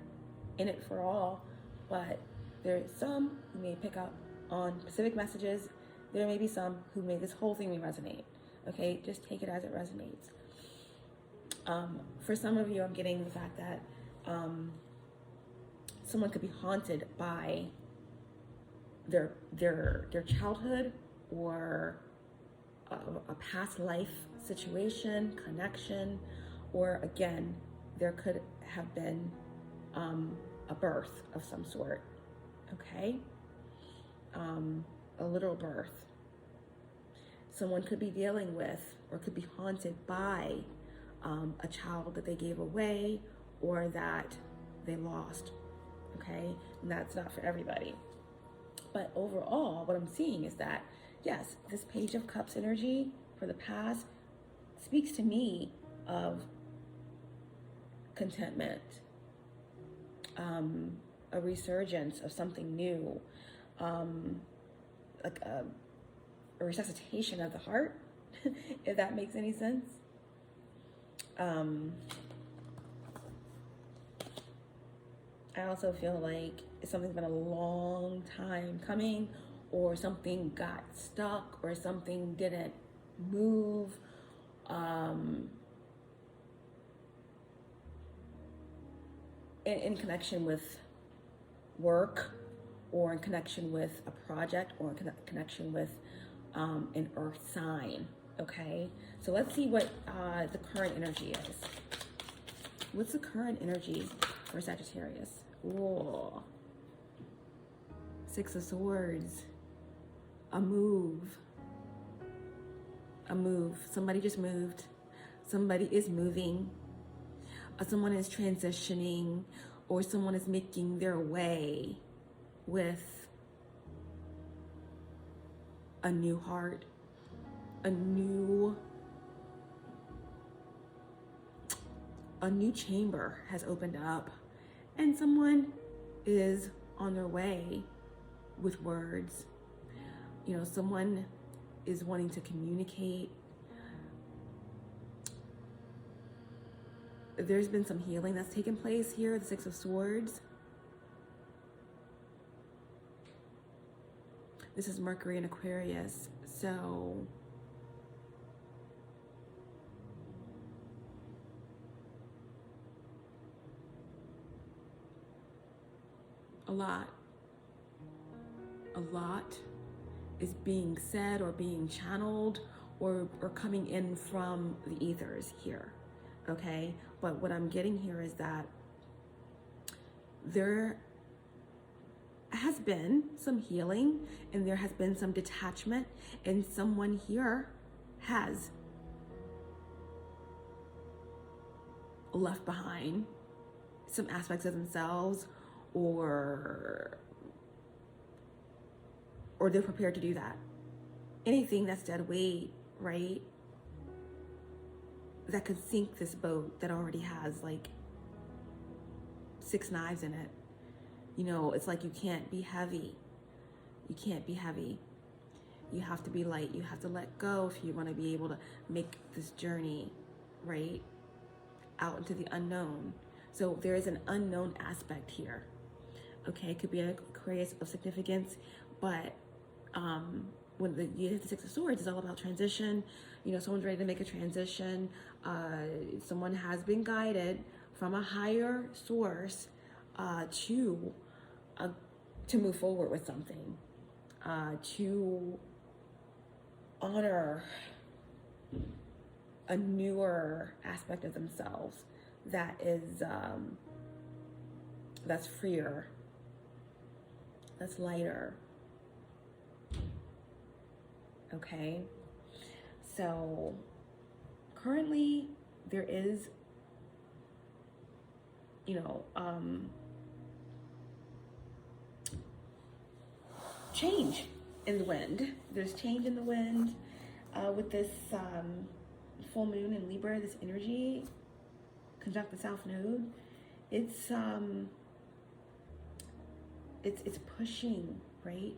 in it for all, but there is some who may pick up on specific messages. There may be some who may, this whole thing may resonate, okay? Just take it as it resonates. For some of you, I'm getting the fact that someone could be haunted by their childhood or a past life situation, connection, or again, there could have been a birth of some sort, okay? A literal birth. Someone could be dealing with or could be haunted by a child that they gave away or that they lost, okay? And that's not for everybody. But overall, what I'm seeing is that, yes, this Page of Cups energy for the past speaks to me of contentment, a resurgence of something new, like a resuscitation of the heart, if that makes any sense. I also feel like something's been a long time coming, or something got stuck, or something didn't move. In connection with work, or in connection with a project, or in connection with an earth sign, okay? So let's see what the current energy is. What's the current energy for Sagittarius? Ooh. Six of Swords. A move. A move. Somebody just moved. Somebody is moving. Someone is transitioning, or someone is making their way with a new heart, a new chamber has opened up, and someone is on their way with words. Someone is wanting to communicate. There's been some healing that's taken place here, the Six of Swords. This is Mercury in Aquarius. So a lot is being said or being channeled or coming in from the ethers here, okay? But what I'm getting here is that there has been some healing and there has been some detachment, and someone here has left behind some aspects of themselves, or they're prepared to do that. Anything that's dead weight, right? That could sink this boat that already has like 6 knives in it. You know, it's like you can't be heavy. You can't be heavy. You have to be light. You have to let go if you want to be able to make this journey, right? Out into the unknown. So there is an unknown aspect here. Okay, it could be an Aquarius of significance, but when you hit the 6 of Swords, it's all about transition. You know, someone's ready to make a transition. Someone has been guided from a higher source to move forward with something, to honor a newer aspect of themselves that is that's freer, that's lighter. Okay, so currently there is, you know, change in the wind. There's change in the wind with this full moon in Libra, this energy conjunct the South Node. It's pushing, right?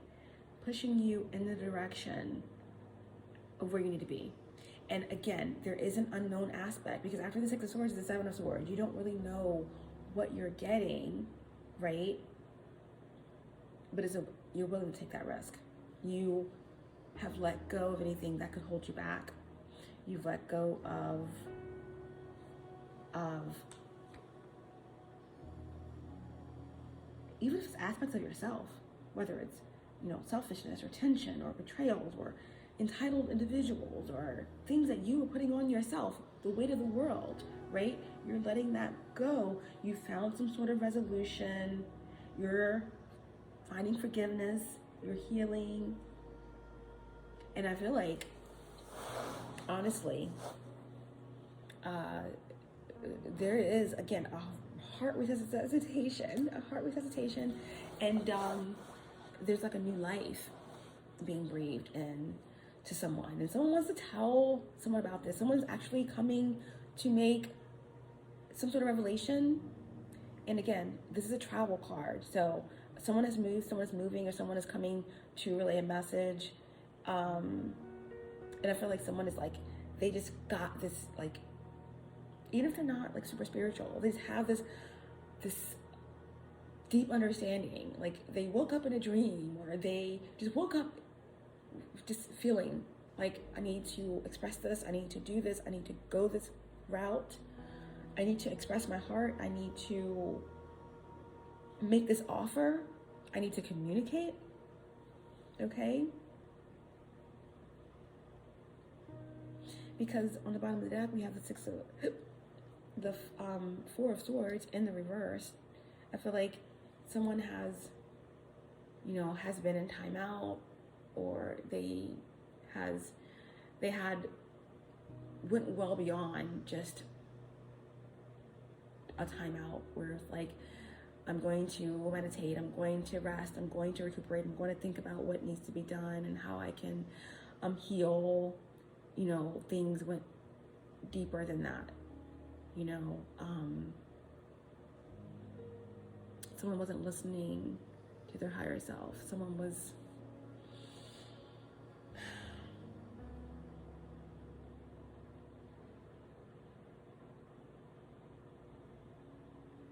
Pushing you in the direction of where you need to be. And again, there is an unknown aspect, because after the 6 of Swords is the 7 of Swords. You don't really know what you're getting, right? But you're willing to take that risk. You have let go of anything that could hold you back. You've let go of even if it's aspects of yourself, whether it's, you know, selfishness or tension or betrayals or entitled individuals or things that you were putting on yourself, the weight of the world, right? You're letting that go. You found some sort of resolution. You're finding forgiveness. You're healing. And I feel like, honestly, there is, again, a heart resuscitation, and there's like a new life being breathed in to someone, and someone wants to tell someone about this. Someone's actually coming to make some sort of revelation. And again, this is a travel card, so someone has moved, someone is moving, or someone is coming to relay a message. And I feel like someone is like, they just got this, like, even if they're not like super spiritual, they just have this deep understanding. Like they woke up in a dream, or they just woke up just feeling like, I need to express this, I need to do this, I need to go this route, I need to express my heart, I need to make this offer, I need to communicate. Okay? Because on the bottom of the deck we have the 4 of Swords in the reverse. I feel like someone has, you know, has been in timeout, or they went well beyond just a timeout, where it's like, I'm going to meditate, I'm going to rest, I'm going to recuperate, I'm going to think about what needs to be done and how I can heal. You know, things went deeper than that. You know, someone wasn't listening to their higher self. Someone was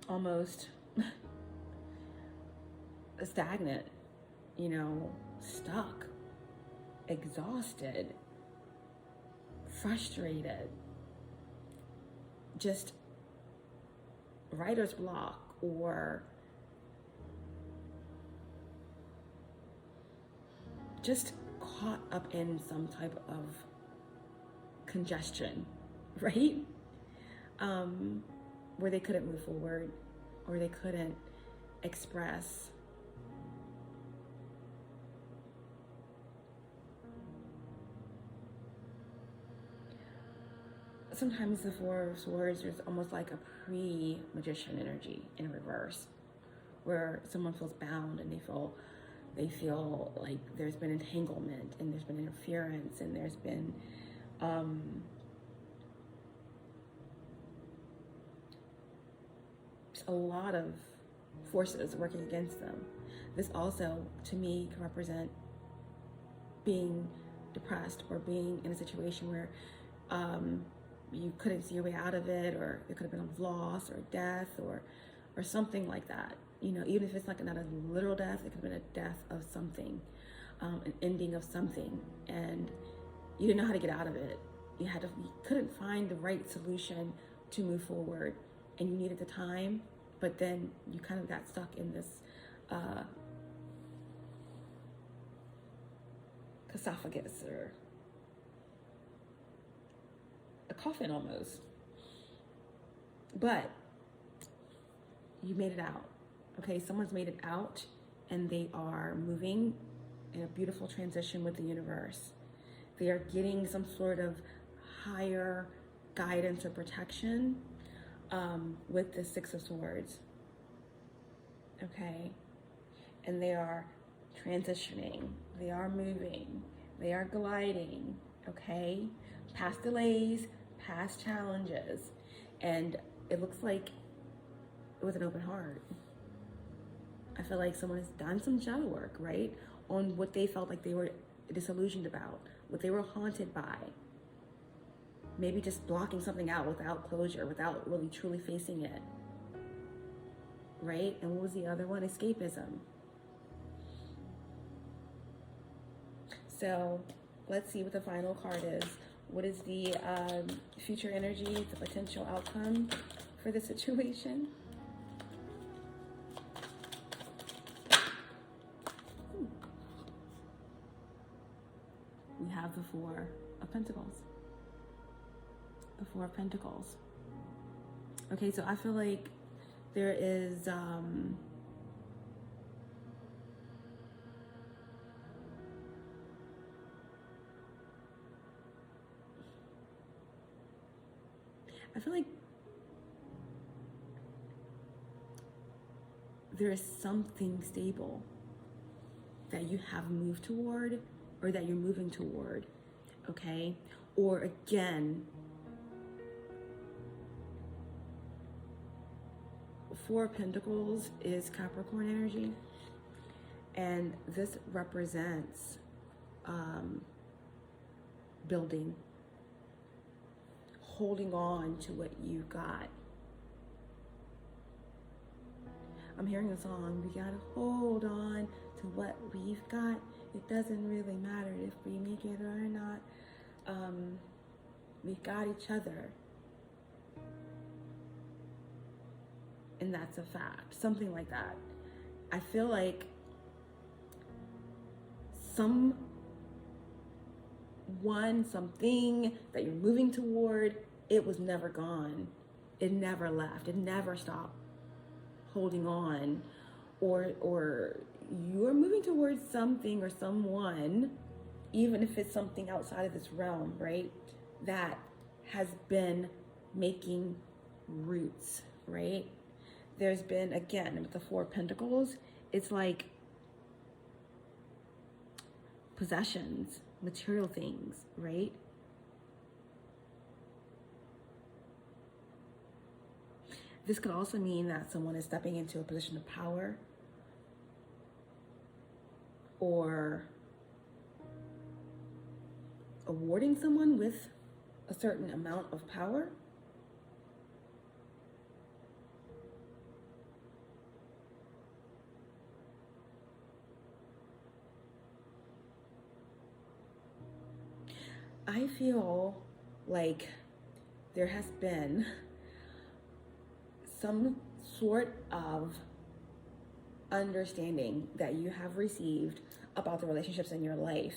almost stagnant, you know, stuck, exhausted, frustrated, just writer's block, or just caught up in some type of congestion, right? Where they couldn't move forward, or they couldn't express. Sometimes the Four of Swords is almost like a pre-magician energy in reverse, where someone feels bound and they feel like there's been entanglement and there's been interference and there's been a lot of forces working against them. This also, to me, can represent being depressed or being in a situation where you couldn't see your way out of it, or it could have been a loss or death or something like that. You know, even if it's like not a literal death, it could have been a death of something, an ending of something, and you didn't know how to get out of it. You couldn't find the right solution to move forward, and you needed the time, but then you kind of got stuck in this esophagus, or a coffin almost. But you made it out. Okay, someone's made it out, and they are moving in a beautiful transition with the universe. They are getting some sort of higher guidance or protection with the Six of Swords. Okay, and they are transitioning, they are moving, they are gliding, okay, past delays, past challenges, and it looks like it was an open heart. I feel like someone has done some shadow work, right, on what they felt like they were disillusioned about, what they were haunted by. Maybe just blocking something out without closure, without really truly facing it, right? And what was the other one? Escapism. So let's see what the final card is. What is the future energy, the potential outcome for the situation? We have the Four of Pentacles. The Four of Pentacles. Okay, so I feel like there is I feel like there is something stable that you have moved toward, or that you're moving toward, okay? Or again, Four of Pentacles is Capricorn energy, and this represents building, holding on to what you got. I'm hearing a song, we gotta hold on to what we've got. It doesn't really matter if we make it or not. We've got each other. And that's a fact. Something like that. I feel like something that you're moving toward, it was never gone. It never left. It never stopped holding on. Or you're moving towards something or someone, even if it's something outside of this realm, right? That has been making roots, right? There's been, again, with the Four of Pentacles, it's like possessions, material things, right? This could also mean that someone is stepping into a position of power, or awarding someone with a certain amount of power. I feel like there has been some sort of understanding that you have received about the relationships in your life.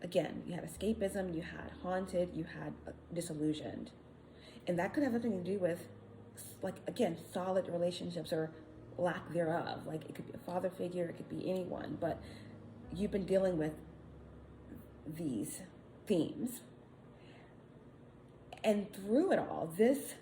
Again, you had escapism, you had haunted, you had disillusioned. And that could have nothing to do with, like, again, solid relationships or lack thereof. Like, it could be a father figure, it could be anyone, but you've been dealing with these themes. And through it all, this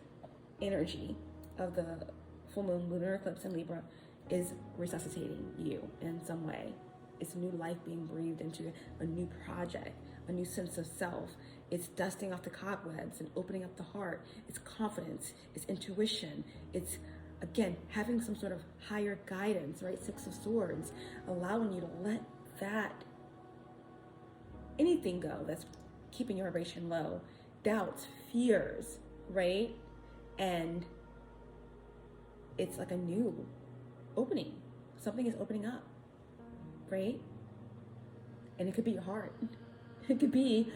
energy of the full moon, lunar eclipse in Libra is resuscitating you in some way. It's new life being breathed into a new project, a new sense of self. It's dusting off the cobwebs and opening up the heart. It's confidence, it's intuition. It's, again, having some sort of higher guidance, right? Six of Swords, allowing you to let that, anything go that's keeping your vibration low, doubts, fears, right? And it's like a new opening. Something is opening up, right? And it could be your heart. It could be,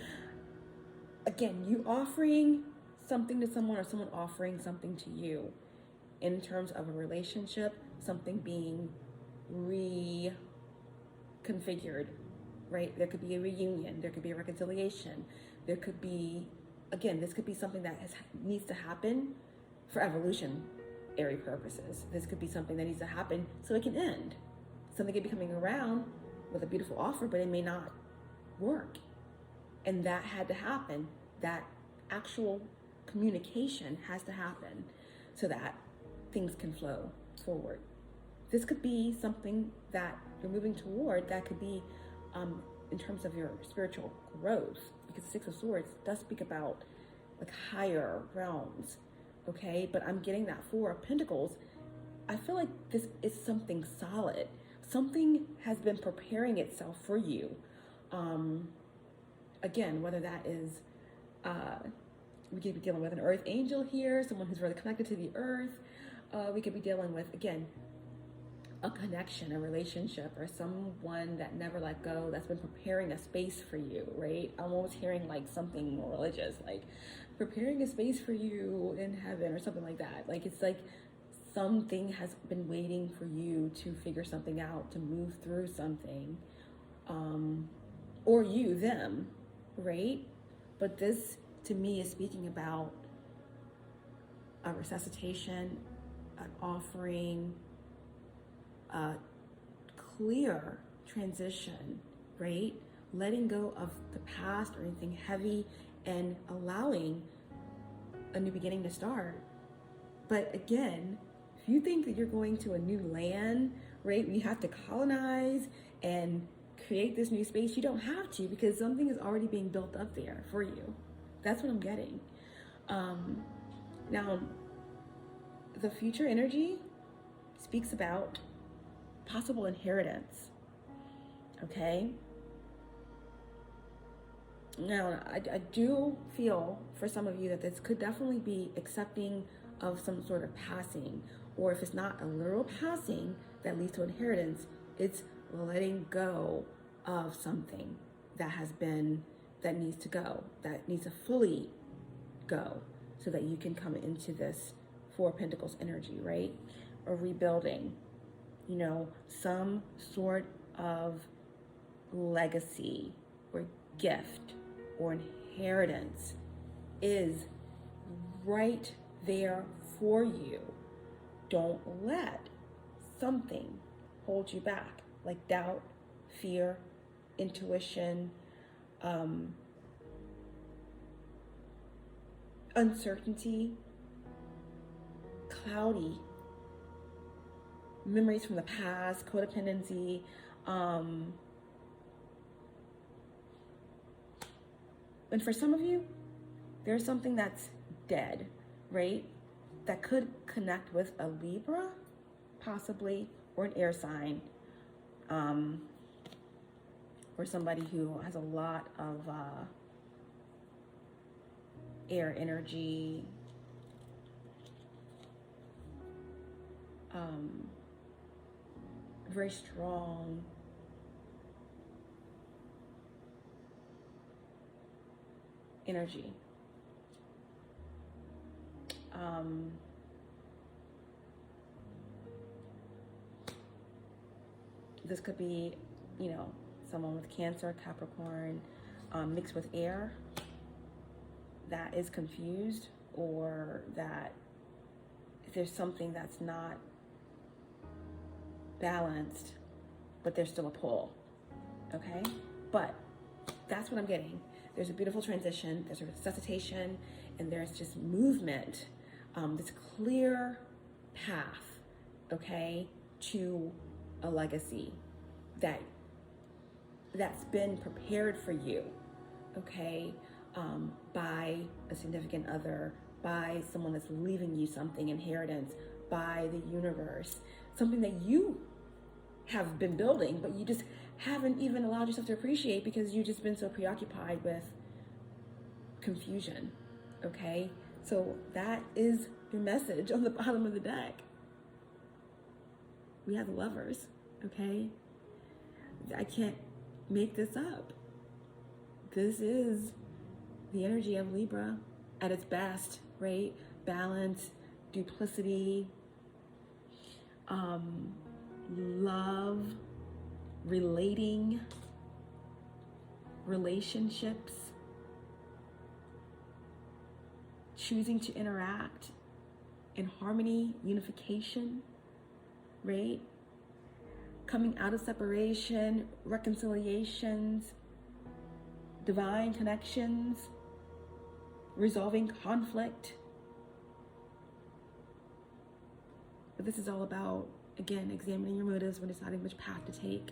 again, you offering something to someone or someone offering something to you in terms of a relationship, something being reconfigured, right? There could be a reunion, there could be a reconciliation, there could be, again, this could be something that needs to happen for evolutionary purposes. This could be something that needs to happen so it can end. Something could be coming around with a beautiful offer, but it may not work. And that had to happen. That actual communication has to happen so that things can flow forward. This could be something that you're moving toward that could be in terms of your spiritual growth, because the Six of Swords does speak about like higher realms, okay? But I'm getting that Four of Pentacles. I feel like this is something solid. Something has been preparing itself for you. Again, whether that is, we could be dealing with an earth angel here, someone who's really connected to the earth. We could be dealing with, again, a connection, a relationship, or someone that never let go, that's been preparing a space for you, right? I'm almost hearing like something more religious, like preparing a space for you in heaven or something like that. Like, it's like something has been waiting for you to figure something out, to move through something, or you, them, right? But this, to me, is speaking about a resuscitation, an offering, a clear transition, right? Letting go of the past or anything heavy and allowing a new beginning to start. But again, if you think that you're going to a new land, right, you have to colonize and create this new space, you don't have to, because something is already being built up there for you. That's what I'm getting. Now, the future energy speaks about possible inheritance, okay? Now, I do feel for some of you that this could definitely be accepting of some sort of passing, or if it's not a literal passing that leads to inheritance, it's letting go of something that has been, that needs to go, that needs to fully go, so that you can come into this Four of Pentacles energy, right? Or rebuilding, you know, some sort of legacy or gift or inheritance is right there for you. Don't let something hold you back, like doubt, fear, intuition, uncertainty, cloudy memories from the past, codependency, and for some of you, there's something that's dead, right? That could connect with a Libra, possibly, or an air sign, or somebody who has a lot of air energy, very strong, energy. This could be, you know, someone with Cancer, Capricorn, mixed with air, that is confused, or that there's something that's not balanced, but there's still a pull, okay? But that's what I'm getting. There's a beautiful transition, there's a resuscitation, and there's just movement, this clear path, okay, to a legacy that's been prepared for you, okay, by a significant other, by someone that's leaving you something, inheritance, by the universe, something that you have been building, but you just haven't even allowed yourself to appreciate because you've just been so preoccupied with confusion, okay? So that is your message on the bottom of the deck. We have the Lovers, okay? I can't make this up. This is the energy of Libra at its best, right? Balance, duplicity, love, relating, relationships, choosing to interact in harmony, unification, right? Coming out of separation, reconciliations, divine connections, resolving conflict. But this is all about, again, examining your motives when deciding which path to take.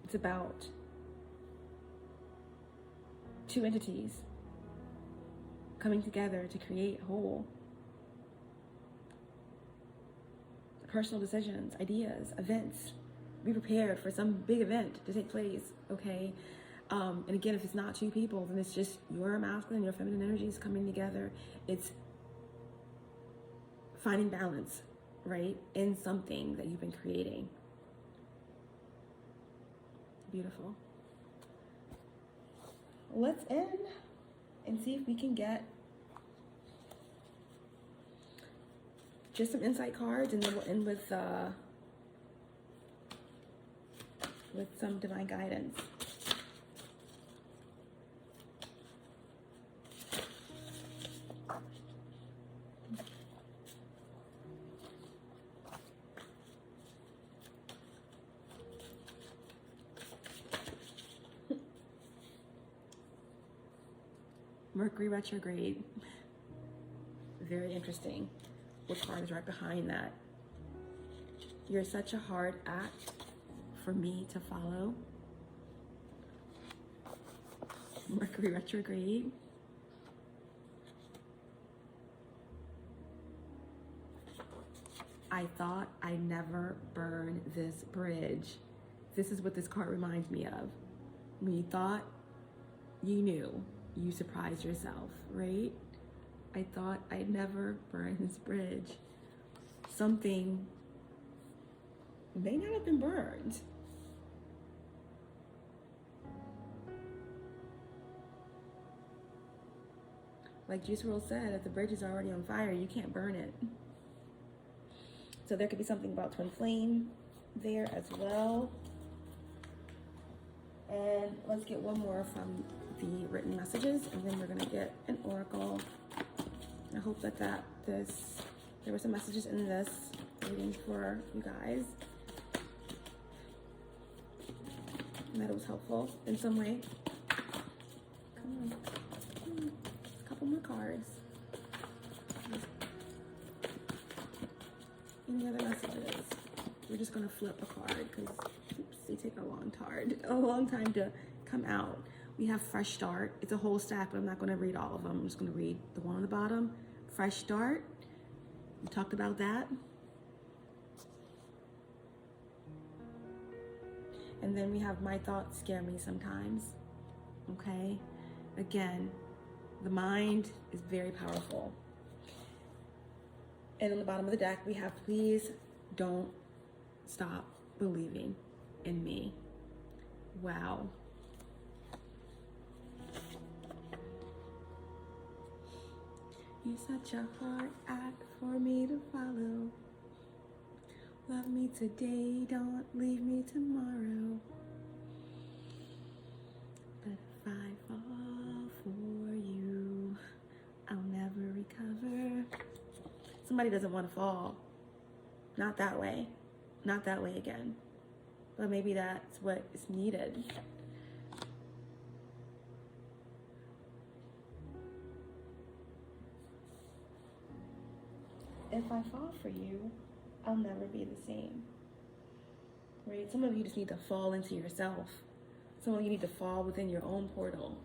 It's about two entities coming together to create whole. Personal decisions, ideas, events. Be prepared for some big event to take place, okay? And again, if it's not two people, then it's just your masculine and your feminine energies coming together. It's finding balance, right, in something that you've been creating. Beautiful. Let's end and see if we can get just some insight cards, and then we'll end with some divine guidance. Mercury retrograde. Very interesting. What card is right behind that? You're such a hard act for me to follow. Mercury retrograde. I thought I'd never burn this bridge. This is what this card reminds me of. When you thought you knew, you surprised yourself, right? I thought I'd never burn this bridge. Something may not have been burned. Like Juice WRLD said, if the bridge is already on fire, you can't burn it. So there could be something about twin flame there as well. And let's get one more from the written messages, and then we're gonna get an oracle. I hope that there were some messages in this reading for you guys, and that it was helpful in some way. Come on. A couple more cards. Any other messages? We're just gonna flip a card because they take a long time to come out. We have fresh start. It's a whole stack, but I'm not going to read all of them. I'm just going to read the one on the bottom. Fresh start. We talked about that. And then we have my thoughts scare me sometimes. Okay? Again, the mind is very powerful. And on the bottom of the deck, we have please don't stop believing in me. Wow. You're such a hard act for me to follow. Love me today, don't leave me tomorrow. But if I fall for you, I'll never recover. Somebody doesn't want to fall. Not that way. Not that way again. But maybe that's what is needed. If I fall for you, I'll never be the same. Right? Some of you just need to fall into yourself. Some of you need to fall within your own portal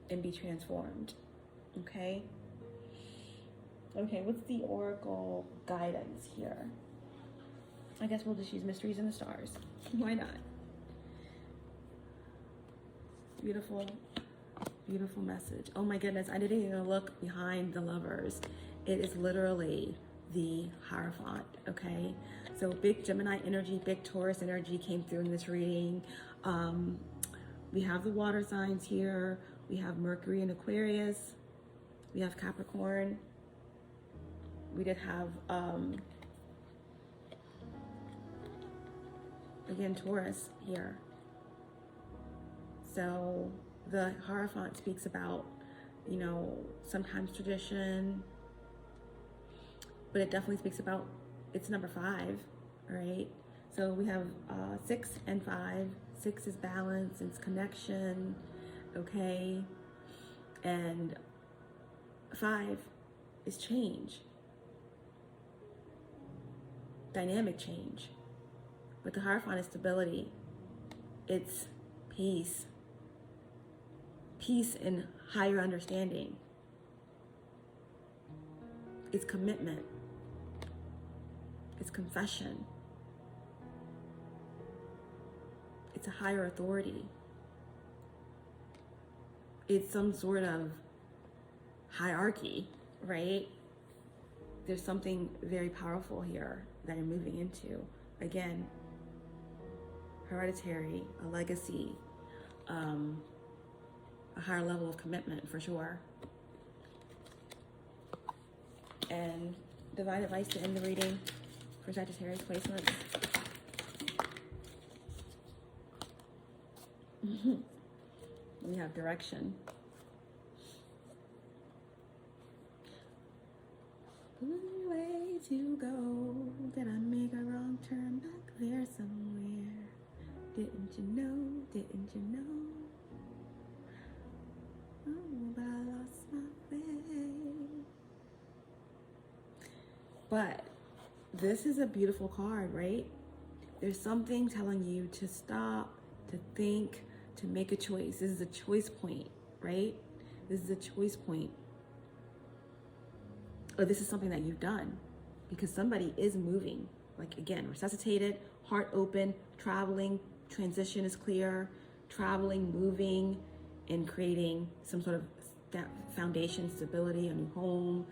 and be transformed. Okay? Okay, what's the oracle guidance here? I guess we'll just use Mysteries in the Stars. Why not? Beautiful, beautiful message. Oh my goodness, I didn't even look behind the Lovers. It is literally the Hierophant, okay? So big Gemini energy, big Taurus energy came through in this reading. We have the water signs here. We have Mercury in Aquarius. We have Capricorn. We did have, again, Taurus here. So the Hierophant speaks about, you know, sometimes tradition, but it definitely speaks about, it's number 5, right? So we have 6 and 5. 6 is balance, it's connection, okay? And 5 is change, dynamic change. But the Hierophant is stability. It's peace. Peace and higher understanding. It's commitment. It's confession. It's a higher authority. It's some sort of hierarchy, right? There's something very powerful here that you're moving into. Again, hereditary, a legacy, a higher level of commitment for sure. And divine advice to end the reading for Sagittarius placements. We have direction. Way to go. Did I make a wrong turn back there somewhere? Didn't you know? Didn't you know? Oh, but I lost my way. But this is a beautiful card, right? There's something telling you to stop, to think, to make a choice. This is a choice point, right? This is a choice point. Or this is something that you've done because somebody is moving. Like again, resuscitated, heart open, traveling, transition is clear, traveling, moving, and creating some sort of foundation, stability, a new home,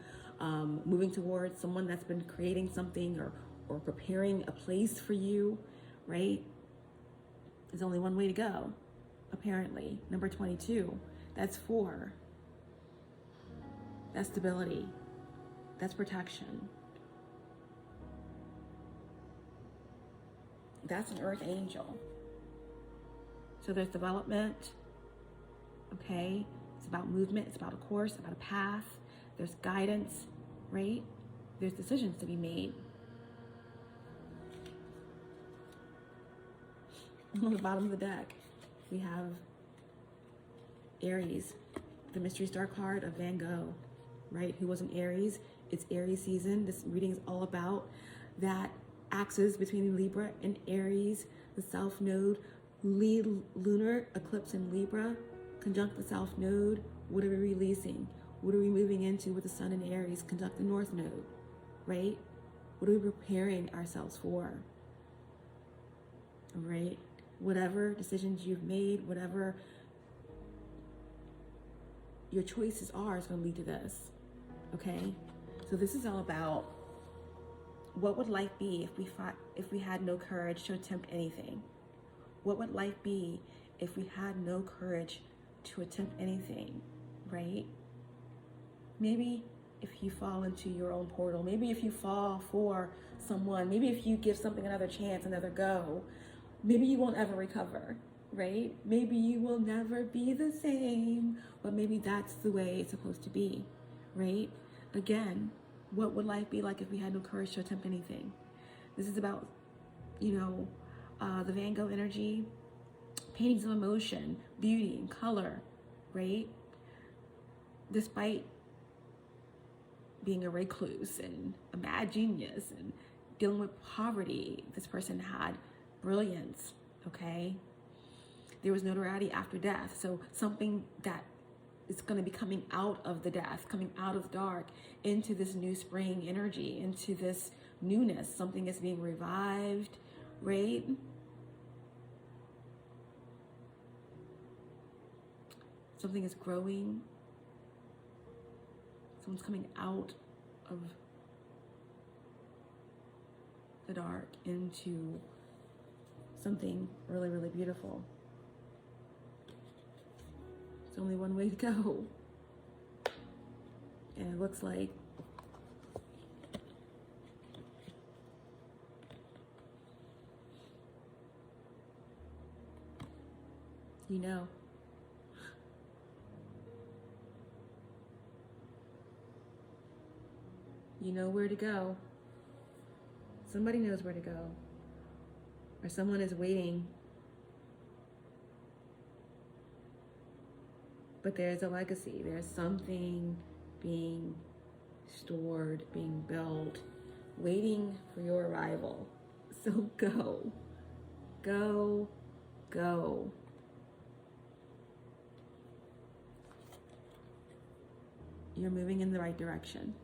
moving towards someone that's been creating something or preparing a place for you, right? There's only one way to go, apparently. Number 22, that's 4. That's stability. That's protection. That's an earth angel. So there's development, okay? It's about movement, it's about a course, about a path. There's guidance, right? There's decisions to be made. On the bottom of the deck, we have Aries, the mystery star card of Van Gogh, right? Who was an Aries? It's Aries season. This reading is all about that axis between Libra and Aries, the South Node, lunar eclipse in Libra, conjunct the South Node. What are we releasing? What are we moving into with the Sun in Aries, conjunct the North Node, right? What are we preparing ourselves for? All right? Whatever decisions you've made, whatever your choices are is going to lead to this, okay? So this is all about what would life be if we had no courage to attempt anything? What would life be if we had no courage to attempt anything, right? Maybe if you fall into your own portal, maybe if you fall for someone, maybe if you give something another chance, another go, maybe you won't ever recover, right? Maybe you will never be the same, but maybe that's the way it's supposed to be, right? Again, what would life be like if we had no courage to attempt anything? This is about, the Van Gogh energy, paintings of emotion, beauty, and color, right? Despite being a recluse and a mad genius and dealing with poverty, this person had brilliance, okay? There was notoriety after death, so something that is going to be coming out of the death, coming out of the dark into this new spring energy, into this newness. Something is being revived, right? Something is growing. Someone's coming out of the dark into something really, really beautiful. There's only one way to go. And it looks like you know. You know where to go. Somebody knows where to go. Or someone is waiting. But there's a legacy. There's something being stored, being built, waiting for your arrival. So go. Go. Go. You're moving in the right direction.